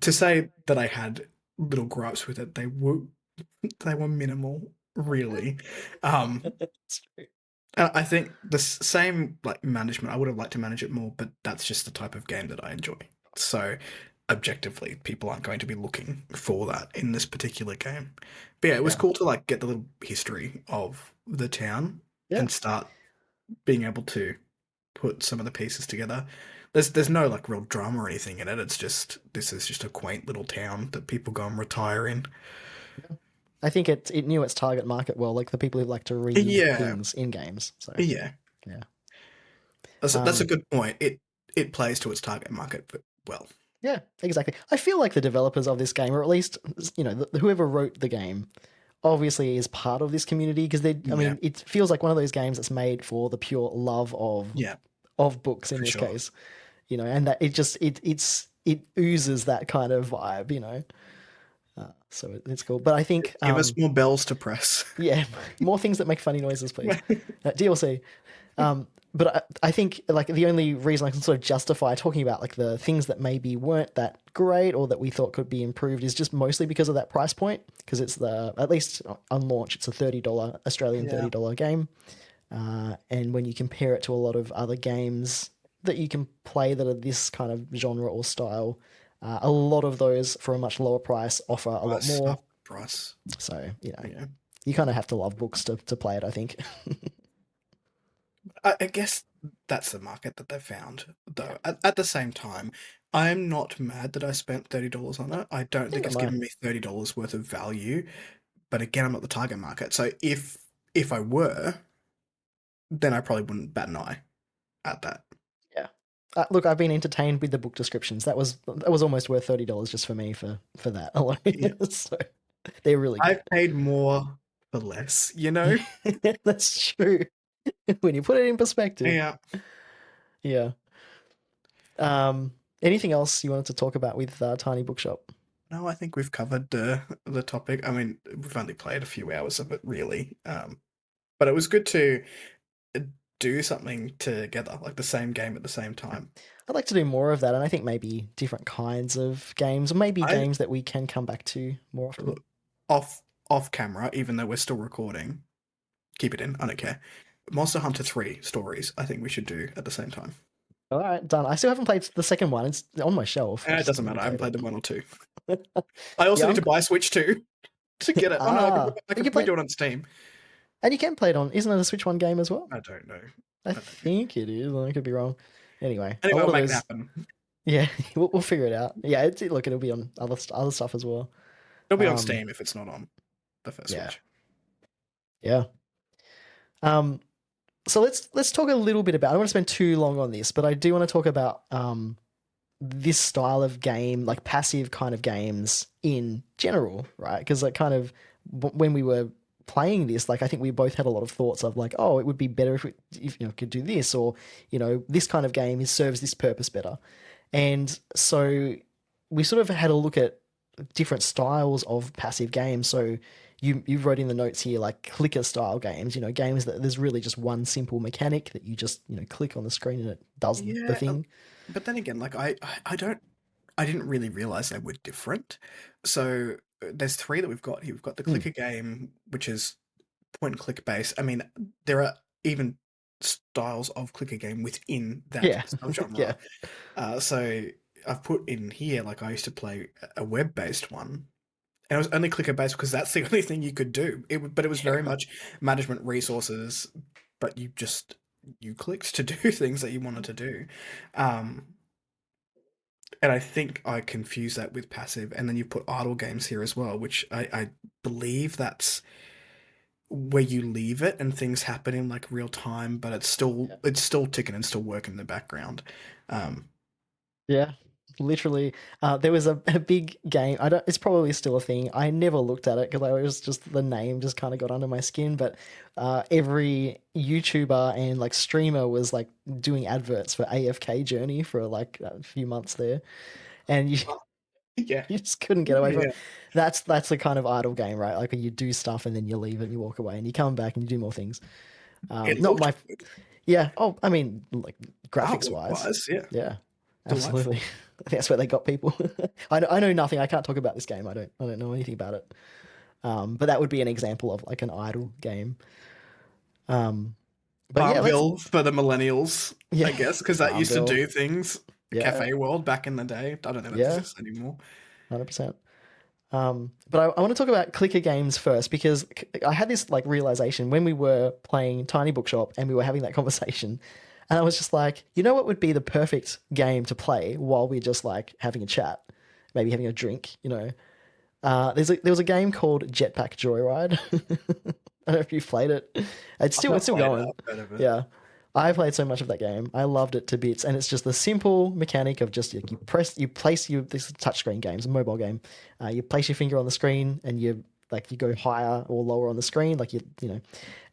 to say that I had little gripes with it, they were minimal, really. Um, It's true. I think the same like management. I would have liked to manage it more, but that's just the type of game that I enjoy. So objectively, people aren't going to be looking for that in this particular game. But yeah, it was Yeah. cool to like get the little history of the town Yeah. and start being able to put some of the pieces together. There's no like real drama or anything in it. It's just this is just a quaint little town that people go and retire in. I think it knew its target market well, like the people who like to read Yeah, things in games. So yeah. yeah. That's a Um, good point. It plays to its target market well. yeah, exactly. I feel like the developers of this game, or at least whoever wrote the game, obviously is part of this community because they. I Yeah, mean, it feels like one of those games that's made for the pure love yeah, of books in for this sure. case, and that it oozes that kind of vibe, so it's cool. But I think, Give us more bells to press. yeah, more things that make funny noises, please. DLC. But I think like the only reason I can sort of justify talking about like the things that maybe weren't that great or that we thought could be improved is just mostly because of that price point. Because it's at least on launch, it's a $30 Australian Yeah. $30 game. And when you compare it to a lot of other games that you can play that are this kind of genre or style, a lot of those for a much lower price offer a lot Price more. up price. So, Yeah. you kind of have to love books to play it, I think. I guess that's the market that they've found, Yeah. though. At the same time, I'm not mad that I spent $30 on it. I don't think Neither it's am I. given me $30 worth of value. But again, I'm not the target market. So if I were, then I probably wouldn't bat an eye at that. Yeah. Look, I've been entertained with the book descriptions. That was almost worth $30 just for me for that alone. Yeah. So they're really I've good. paid more for less, you know? That's true. When you put it in perspective. Yeah. Yeah. Anything else you wanted to talk about with Tiny Bookshop? No, I think we've covered the topic. I mean, we've only played a few hours of it, really. But it was good to do something together, like the same game at the same time. I'd like to do more of that, and I think maybe different kinds of games, or maybe I games that we can come back to more often. look, off camera, even though we're still recording, keep it in. I don't care. Monster Hunter 3 stories. I think we should do at the same time. All right, done. I still haven't played the second one. It's on my shelf. It doesn't matter. I haven't played the 1 or 2. it. I also Yeah, need to buy Switch 2 to get it. Oh no, I you can can probably play, do it on Steam. and you can play it on. Isn't it a Switch One game as well? I don't know. I think it is. I could be wrong. Anyway, a Anyway, lot I'll of make it those. happen. Yeah, we'll figure it out. Yeah, look, it'll be on other stuff as well. It'll be on Um, Steam if it's not on the first yeah, Switch. yeah. Um, so let's talk a little bit about. I don't want to spend too long on this, but I do want to talk about this style of game, like passive kind of games in general, right? Because like kind of when we were playing this, like I think we both had a lot of thoughts of like, oh, it would be better if could do this, or this kind of game serves this purpose better. And so we sort of had a look at different styles of passive games. So you wrote in the notes here like clicker style games, games that there's really just one simple mechanic that you just, click on the screen and it does the Yeah, thing. but then again, like I don't, I didn't really realize they were different. So there's three that we've got here. We've got the Mm, clicker game, which is point and click based. I mean, there are even styles of clicker game within that yeah. Yeah. subgenre. So I've put in here, like I used to play a web based one, and it was only clicker based because that's the only thing you could do. But it was Yeah, very right. much management resources, but you clicked to do things that you wanted to do. Um, and I think I confuse that with passive, and then you put idle games here as well, which I believe that's where you leave it and things happen in like real time, but Yeah. it's still ticking and still working in the background. Um, Yeah, literally. There was a big game. I don't. It's probably still a thing. I never looked at it because I was just the name just kind of got under my skin. But every YouTuber and like streamer was like doing adverts for AFK Journey for like a few months there, and you yeah, you just couldn't get away from yeah, it. That's the kind of idle game, right? Like when you do stuff and then you leave it and you walk away and you come back and you do more things. it Not looked my good. Yeah. Oh, I mean, like graphics Artwork wise, wise, yeah, yeah, absolutely. delightful. I think that's where they got people. I know nothing. I can't talk about this game. I don't know anything about it. But that would be an example of like an idle game. Um, but yeah, let's Farmville for the millennials, yeah, I guess, because that used to Farmville. do things. Yeah, Cafe World back in the day. I don't think that yeah, exists anymore. 100%. But I want to talk about clicker games first because I had this like realization when we were playing Tiny Bookshop and we were having that conversation, and I was just like, what would be the perfect game to play while we're just like having a chat, maybe having a drink, there was a game called Jetpack Joyride. I don't know if you've played it. It's I've still not it's still played it. going. I've heard of it. Yeah. I played so much of that game. I loved it to bits, and it's just the simple mechanic of just you place you this is a touchscreen game, it's a mobile game. You place your finger on the screen, and you go higher or lower on the screen, like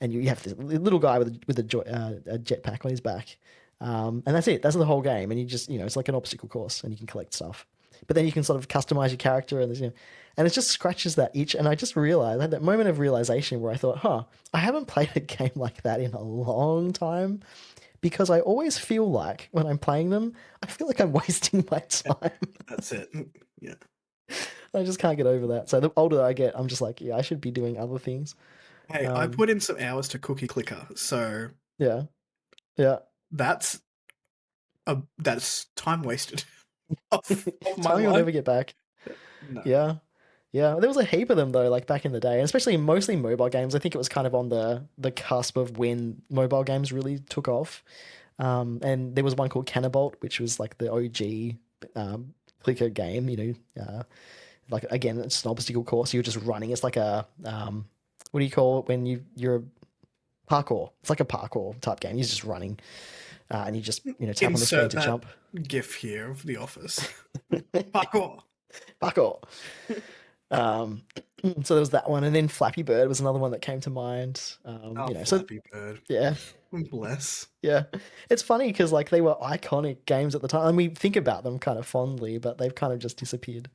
and you have this little guy a jetpack on his back, and that's it. That's the whole game, and you just it's like an obstacle course, and you can collect stuff. But then you can sort of customize your character, and and it just scratches that itch. And I just realized, I had that moment of realization where I thought, I haven't played a game like that in a long time because I always feel like when I'm playing them, I feel like I'm wasting my time. That's it. Yeah. I just can't get over that. So the older I get, I'm just like, yeah, I should be doing other things. Hey, I Um, put in some hours to Cookie Clicker, so yeah, yeah. that's that's time wasted of my Time you'll life. never get back. No. Yeah. Yeah, there was a heap of them though, like back in the day, and especially mostly mobile games. I think it was kind of on the cusp of when mobile games really took off. And there was one called Cannabalt, which was like the OG clicker game. Like again, it's an obstacle course. You're just running. It's like a what do you call it when you're parkour? It's like a parkour type game. You're just running, and you just tap on the screen Insert to that jump. gif here of The Office. Parkour. Parkour. Um, so there was that one, and then Flappy Bird was another one that came to mind. Oh, So Flappy Bird. yeah, Bless. yeah, it's funny because like they were iconic games at the time, and we think about them kind of fondly, but they've kind of just disappeared.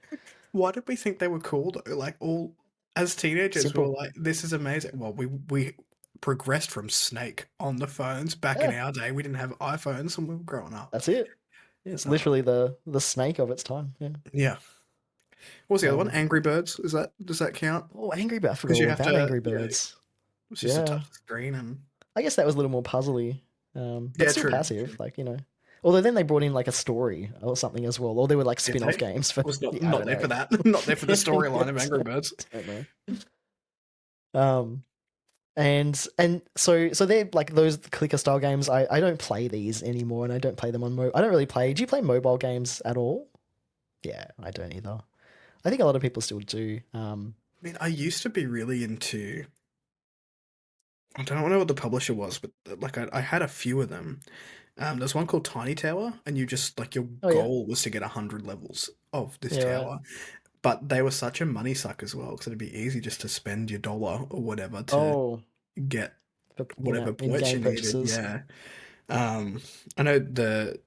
Why did we think they were cool though? Like all as teenagers, we were Simple, like, "This is amazing." Well, we progressed from Snake on the phones back in yeah, our day. We didn't have iPhones when we were growing up. that's it. It's Uh, literally the snake of its time. Yeah. yeah. What was the other one? Um, Angry Birds. Is that does that count? oh, Angry Birds. I forgot Because you all have about to. Angry Yeah, Birds. it's just a Yeah, touch the screen and. I guess that was a little more puzzly, but Yeah, still true. passive. True. Like although then they brought in like a story or something as well, or they were like Did spin-off they? games for. Was Yeah, I not don't there know. for that. Not there for the Yeah, storyline of Angry Birds. I don't know. Um, And so they're like those clicker style games. I don't play these anymore, and I don't play them on I don't really play. Do you play mobile games at all? Yeah, I don't either. I think a lot of people still do. I mean, I used to be really into. I don't know what the publisher was, but like I had a few of them. There's one called Tiny Tower, and you just like your Oh yeah, goal was to get 100 levels of this yeah, right. tower. But they were such a money suck as well, because it'd be easy just to spend your dollar or whatever to Oh, get for whatever points in-game you needed. purchases. Yeah. I know the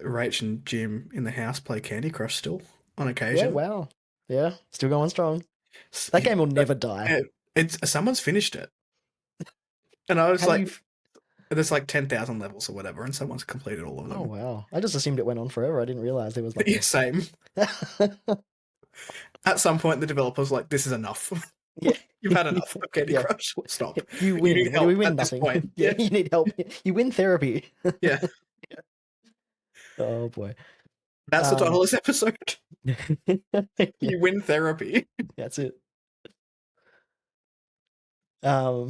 Rach and Jim in the house play Candy Crush still on Yeah, occasion. wow. Yeah, still going strong. That game will never die. It's someone's finished it, and I was How do like, you? there's like 10,000 levels or whatever, and someone's completed all of Oh them. wow! I just assumed it went on forever. I didn't realize there was like Yeah, a. same. At some point, the developer's like, "This is enough. Yeah, You've had enough of Candy yeah. Crush. Stop. You You need win. What do we help win? at this Nothing. point." Yeah, Yeah, you need help. You win therapy. yeah. Oh boy. That's the title Um, of this episode. yeah, You win therapy. that's it.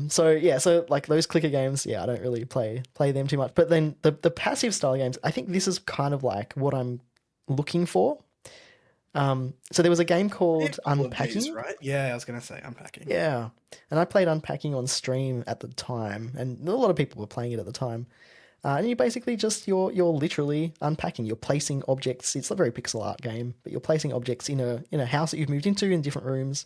So yeah, so like those clicker games, yeah, I don't really play them too much. But then the passive style games, I think this is kind of like what I'm looking for. So there was a game A called couple of these, Unpacking. right? Yeah, I was gonna say unpacking. Yeah, and I played Unpacking on stream at the time, and a lot of people were playing it at the time. And you basically just you're literally unpacking. You're placing objects. It's a very pixel art game, but you're placing objects in a house that you've moved into in different rooms,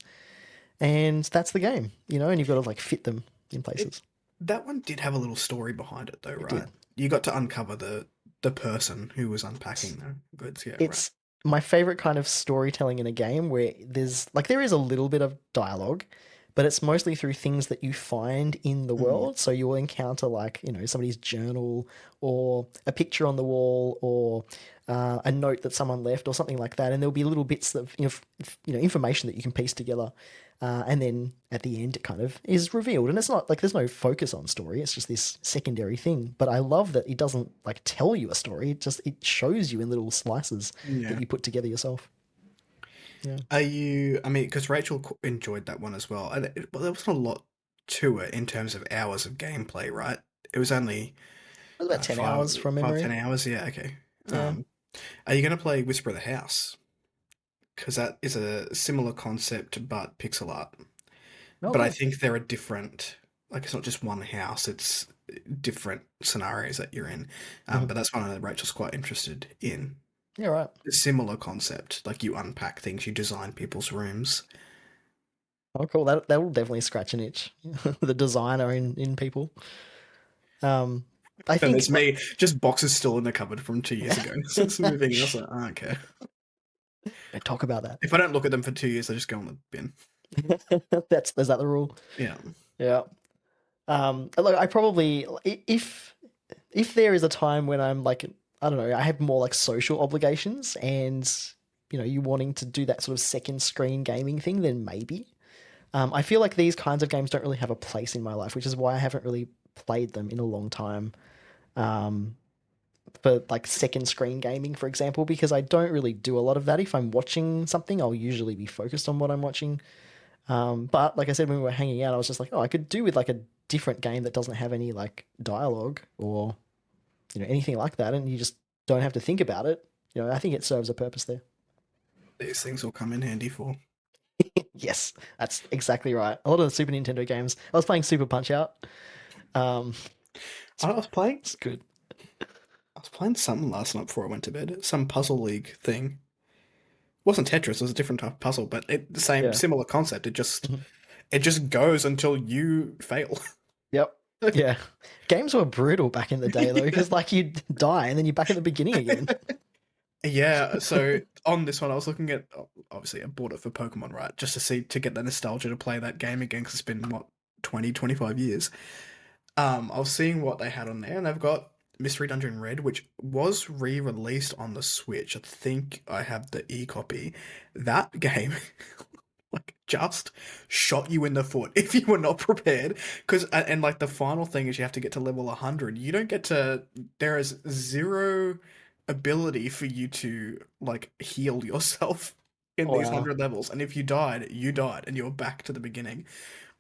and that's the game, and you've got to like fit them in It, places. that one did have a little story behind it, though, It right? did. You got to uncover the person who was unpacking the goods. Yeah, right. It's my favorite kind of storytelling in a game where there is a little bit of dialogue, but it's mostly through things that you find in the Mm, world. So you will encounter like, somebody's journal or a picture on the wall or a note that someone left or something like that. And there'll be little bits of, information that you can piece together. And then at the end, it kind of is revealed. And it's not like there's no focus on story. It's just this secondary thing. But I love that it doesn't like tell you a story. It shows you in little slices that yeah. you put together yourself. Yeah. Are you? I mean, because Rachel enjoyed that one as well. And well, there wasn't a lot to it in terms of hours of gameplay, right? It was only It was about 10 hours from ten memory. hours. Yeah, okay. Yeah. Are you going to play Whisper of the House? Because that is a similar concept but pixel art. Oh, But I cool. think there are different. Like it's not just one house; it's different scenarios that you're in. Mhm. But that's one that Rachel's quite interested in. Yeah, right. A similar concept, like you unpack things, you design people's rooms. Oh, cool. That will definitely scratch an itch. The designer in people. Um, I And think there's me, just boxes still in the cupboard from 2 years ago. Since moving, I was like, I don't care. don't talk about If I don't look at them for 2 years, I just go in the bin. that. Is that the rule? Yeah. Yeah. Look, I probably if there is a time when I'm like, I don't know, I have more like social obligations and you wanting to do that sort of second screen gaming thing, then maybe. I feel like these kinds of games don't really have a place in my life, which is why I haven't really played them in a long time. Um, for like second screen gaming, for example, because I don't really do a lot of that. If I'm watching something, I'll usually be focused on what I'm watching. But like I said, when we were hanging out, I was just like, oh, I could do with like a different game that doesn't have any like dialogue or anything like that, and you just don't have to think about it. I think it serves a purpose there. These things will come in handy for. Yes, that's exactly right. A lot of the Super Nintendo games. I was playing Super Punch Out. Um, I was playing. it's good. I was playing something last night before I went to bed. Some puzzle league thing. It wasn't Tetris. It was a different type of puzzle, but the same Yeah. similar concept. Mhm. It just goes until you fail. Yep. Yeah. Games were brutal back in the day though, because like you'd die and then you're back at the beginning again. Yeah, so on this one, I was looking at obviously I bought it for Pokemon, right? Just to get the nostalgia to play that game again, because it's been what 20, 25 years. I was seeing what they had on there, and they've got Mystery Dungeon Red, which was re-released on the Switch. I think I have the e-copy. That game, like, just shot you in the foot if you were not prepared. Because and like the final thing is you have to get to level 100. You don't get to. There is zero ability for you to like heal yourself in Oh these wow. 100 levels, and if you died, and you were back to the beginning.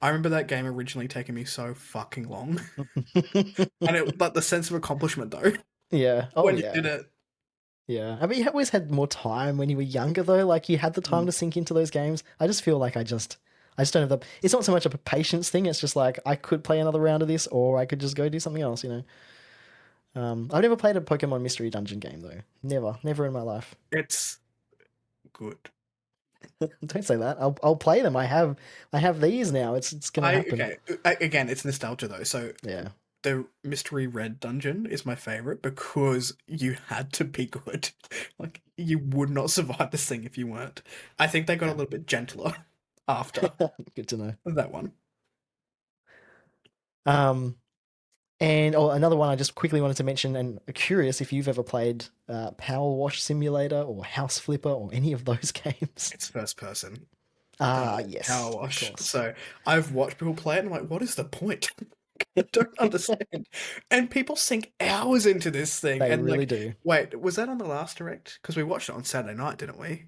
I remember that game originally taking me so fucking long, and it like the sense of accomplishment though Yeah. Oh when you did yeah. it. Yeah. I mean, you always had more time when you were younger, though. Like you had the time Mm. to sink into those games. I just feel like I just don't have the. It's not so much a patience thing. It's just like I could play another round of this, or I could just go do something else. I've never played a Pokemon Mystery Dungeon game though. Never, never in my life. It's good. Don't say that. I'll play them. I have these now. It's gonna I happen. okay. Again, it's nostalgia though. So Yeah. the Mystery Red Dungeon is my favorite because you had to be good. Like you would not survive this thing if you weren't. I think they got a Yeah. little bit gentler after Good to know. that one. Um, and another one I just quickly wanted to mention, and curious if you've ever played Power Wash Simulator or House Flipper or any of those games. It's first person Ah, power yes, of wash. course. So I've watched people play it and I'm like, what is the point? I don't understand. And people sink hours into this thing. They And really like, do. wait, was that on the last direct? Because we watched it on Saturday night, didn't we?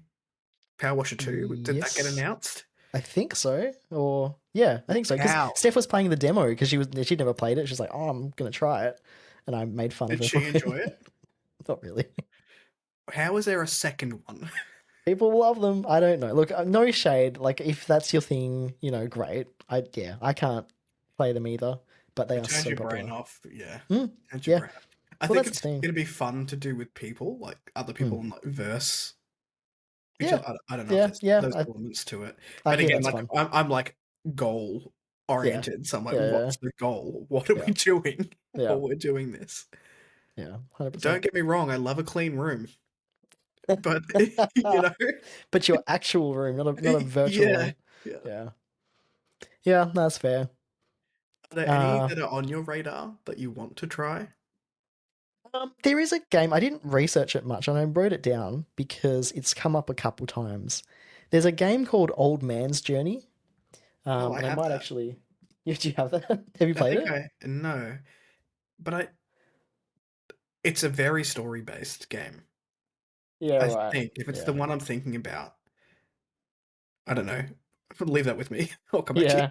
Power Washer 2. Did that get Yes, announced? I think so. Or yeah, I think so. Because How? Steph was playing the demo because she'd never played it. She's like, "Oh, I'm gonna try it," and I made fun of Did her for she it. enjoy it? Not really. How is there a second one? People love them. I don't know. Look, no shade. Like if that's your thing, great. I can't play them either, but they It are turns so your brain popular. off. Yeah. Mm, Turns your yeah. brain off. I Well, think that's the it's thing. going to be fun to do with people, like other people Mm, in like verse each yeah. other. I don't know if Yeah. there's Yeah. those elements to it. I But hear again, that's like fun. I'm like goal Yeah. oriented. So I'm like, Yeah. Yeah. what's the goal? What are Yeah. we doing Yeah. while we're doing this? Yeah. 100%. Don't get me wrong, I love a clean room. But you know, But your actual room, not a virtual yeah. one. Yeah. Yeah. Yeah, that's fair. Are there any Uh, that are on your radar that you want to try? there is a game, I didn't research it much and I wrote it down because it's come up a couple times. There's a game called Old Man's Journey. Oh, I And I have might that. actually. Yeah, do you have that? Have you I played think it? I no, but I it's a very story-based game. Yeah, I right. think if it's the Yeah. one I'm thinking about, I don't know. Leave that with me. I'll come back to you. Yeah.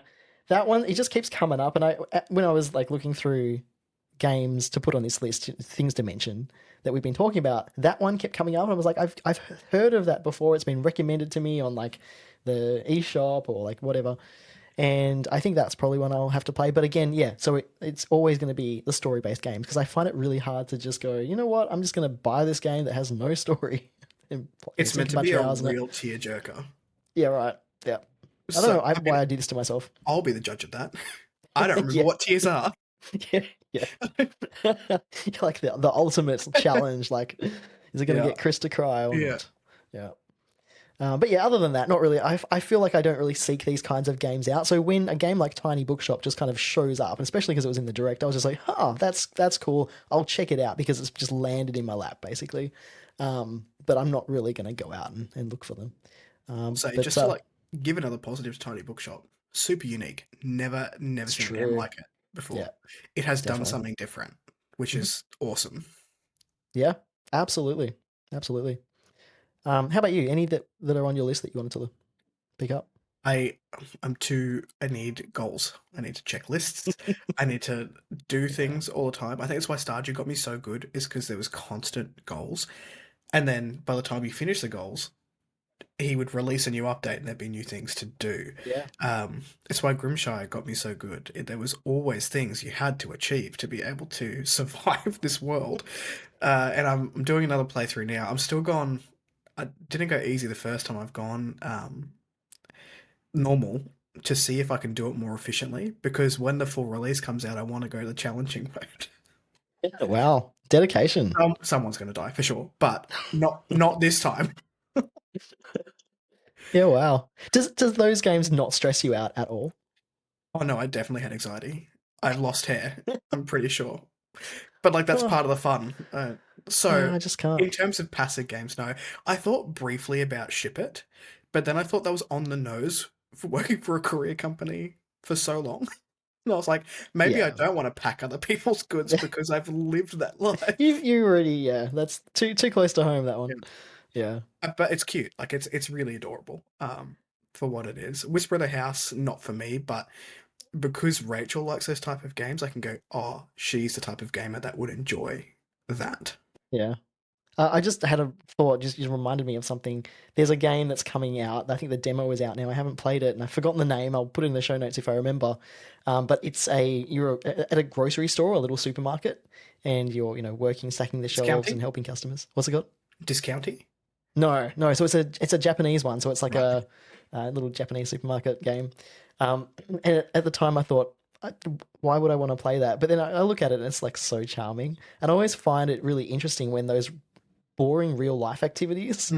That one, it just keeps coming up. And when I was like looking through games to put on this list, things to mention that we've been talking about, that one kept coming up. And I was like, I've heard of that before. It's been recommended to me on like the eShop or like whatever. And I think that's probably one I'll have to play. But again, yeah, so it's always going to be the story based games because I find it really hard to just go, you know what, I'm just going to buy this game that has no story and It's sink meant a to be bunch of a hours in it. real tearjerker. Yeah, right. Yeah. I don't So know I mean, why I did this to myself. I'll be the judge of that. I don't remember Yeah. what tears are. Yeah. Yeah. Like the ultimate challenge. Like, is it going to Yeah, get Chris to cry or yeah. not? Yeah. But yeah, other than that, not really. I feel like I don't really seek these kinds of games out. So when a game like Tiny Bookshop just kind of shows up, and especially because it was in the direct, I was just like, that's cool. I'll check it out because it's just landed in my lap, basically. But I'm not really going to go out and look for them. So But just to like give another positive to Tiny Bookshop, super unique. Never it's seen a game true. like it before. Yeah, It has done definitely. something different, which Mhm. is awesome. Yeah, absolutely. Absolutely. How about you? Any that are on your list that you wanted to pick up? I I need goals. I need to check lists. I need to do Yeah. things all the time. I think that's why Stardew got me so good, is because there was constant goals. And then by the time you finish the goals, he would release a new update and there'd be new things to do. Yeah. It's why Grimshire got me so good. There was always things you had to achieve to be able to survive this world. And I'm doing another playthrough now. I'm still gone. I didn't go easy the first time. I've gone normal to see if I can do it more efficiently. Because when the full release comes out, I want to go to the challenging mode. Yeah. Wow. Dedication. Someone's going to die for sure, but not this time. Yeah, wow. Does those games not stress you out at all? Oh no, I definitely had anxiety. I've lost hair. I'm pretty sure. But like that's Oh, part of the fun. yeah, So I just can't. in terms of passive games, no. I thought briefly about Ship It, but then I thought that was on the nose for working for a courier company for so long. And I was like, maybe I Yeah. don't want to pack other people's goods because I've lived that life. You already, yeah, that's too close to home, that Yeah. one. Yeah. But it's cute. Like it's really adorable. for what it is. Whisper of the House, not for me, but because Rachel likes those type of games, I can go, oh, she's the type of gamer that would enjoy that. Yeah. I just had a thought, just reminded me of something. There's a game that's coming out. I think the demo is out now. I haven't played it and I've forgotten the name. I'll put it in the show notes if I remember. But it's you're at a grocery store, a little supermarket, and you're, working, stacking the shelves Discounting? and helping customers. What's it called? Discounty? No, no. So it's a Japanese one. So it's like Right. a little Japanese supermarket game. And at the time I thought, why would I want to play that? But then I look at it and it's like so charming. And I always find it really interesting when those boring real life activities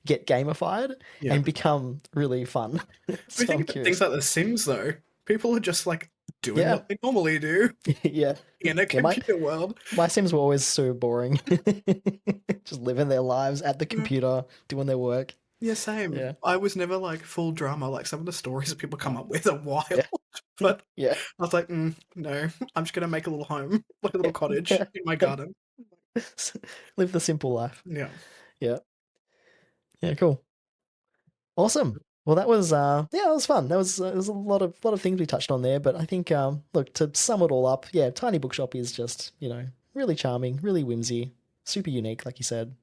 get gamified Yeah. and become really fun. So We think I'm about curious. things like The Sims, though. People are just like doing Yeah. what they normally do Yeah. in a Yeah, computer world. My Sims were always so boring. Just living their lives at the computer, doing their work. Yeah, same. Yeah. I was never like full drama. Like some of the stories that people come up with are wild. Yeah. But Yeah. I was like, no, I'm just gonna make a little home, like a little cottage in my garden. Live the simple life. Yeah. Yeah. Yeah, cool. Awesome. Well, that was it was fun. There was a lot of things we touched on there, but I think look, to sum it all up, yeah, Tiny Bookshop is just, really charming, really whimsy, super unique, like you said.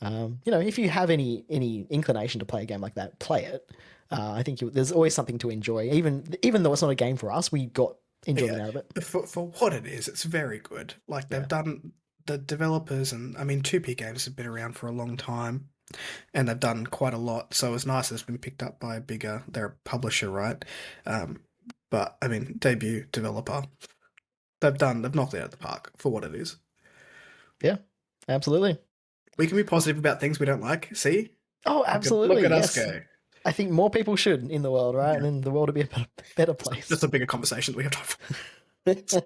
If you have any inclination to play a game like that, play it. I think there's always something to enjoy, even though it's not a game for us. We got enjoyment out of it. For what it is, it's very good. Like they've done the developers, and I mean, 2P Games have been around for a long time, and they've done quite a lot. So it's nice that it's been picked up by a bigger, they're a publisher, right? But I mean, debut developer, they've knocked it out of the park for what it is. Yeah, absolutely. We can be positive about things we don't like. See? Oh, absolutely. Look at yes. us go. I think more people should in the world, right? And then the world would be a better place. That's a bigger conversation that we have time for.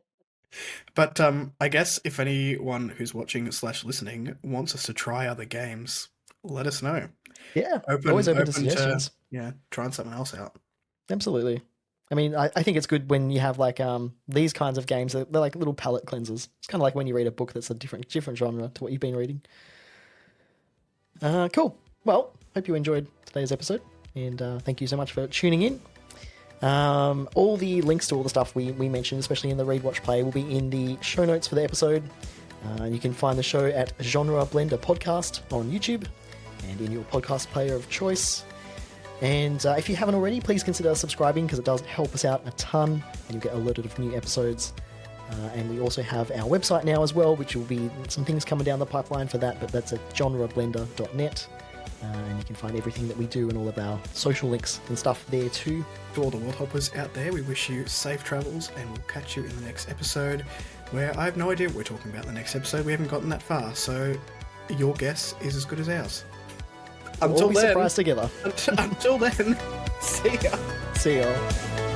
But I guess if anyone who's watching / listening wants us to try other games, let us know. Yeah, always open to suggestions. Trying something else out. Absolutely. I mean, I think it's good when you have like these kinds of games. They're like little palate cleansers. It's kind of like when you read a book that's a different genre to what you've been reading. Cool. Well, hope you enjoyed today's episode, and thank you so much for tuning in. All the links to all the stuff we mentioned, especially in the Read, Watch, Play, will be in the show notes for the episode. You can find the show at Genre Blender Podcast on YouTube and in your podcast player of choice. And if you haven't already, please consider subscribing because it does help us out a ton and you'll get alerted of new episodes. And we also have our website now as well, which will be some things coming down the pipeline for that, but that's at genreblender.net. And you can find everything that we do and all of our social links and stuff there too. To all the world hoppers out there, we wish you safe travels and we'll catch you in the next episode, where I have no idea what we're talking about in the next episode. We haven't gotten that far, so your guess is as good as ours. Until then, surprised together. Until then, see ya. See ya.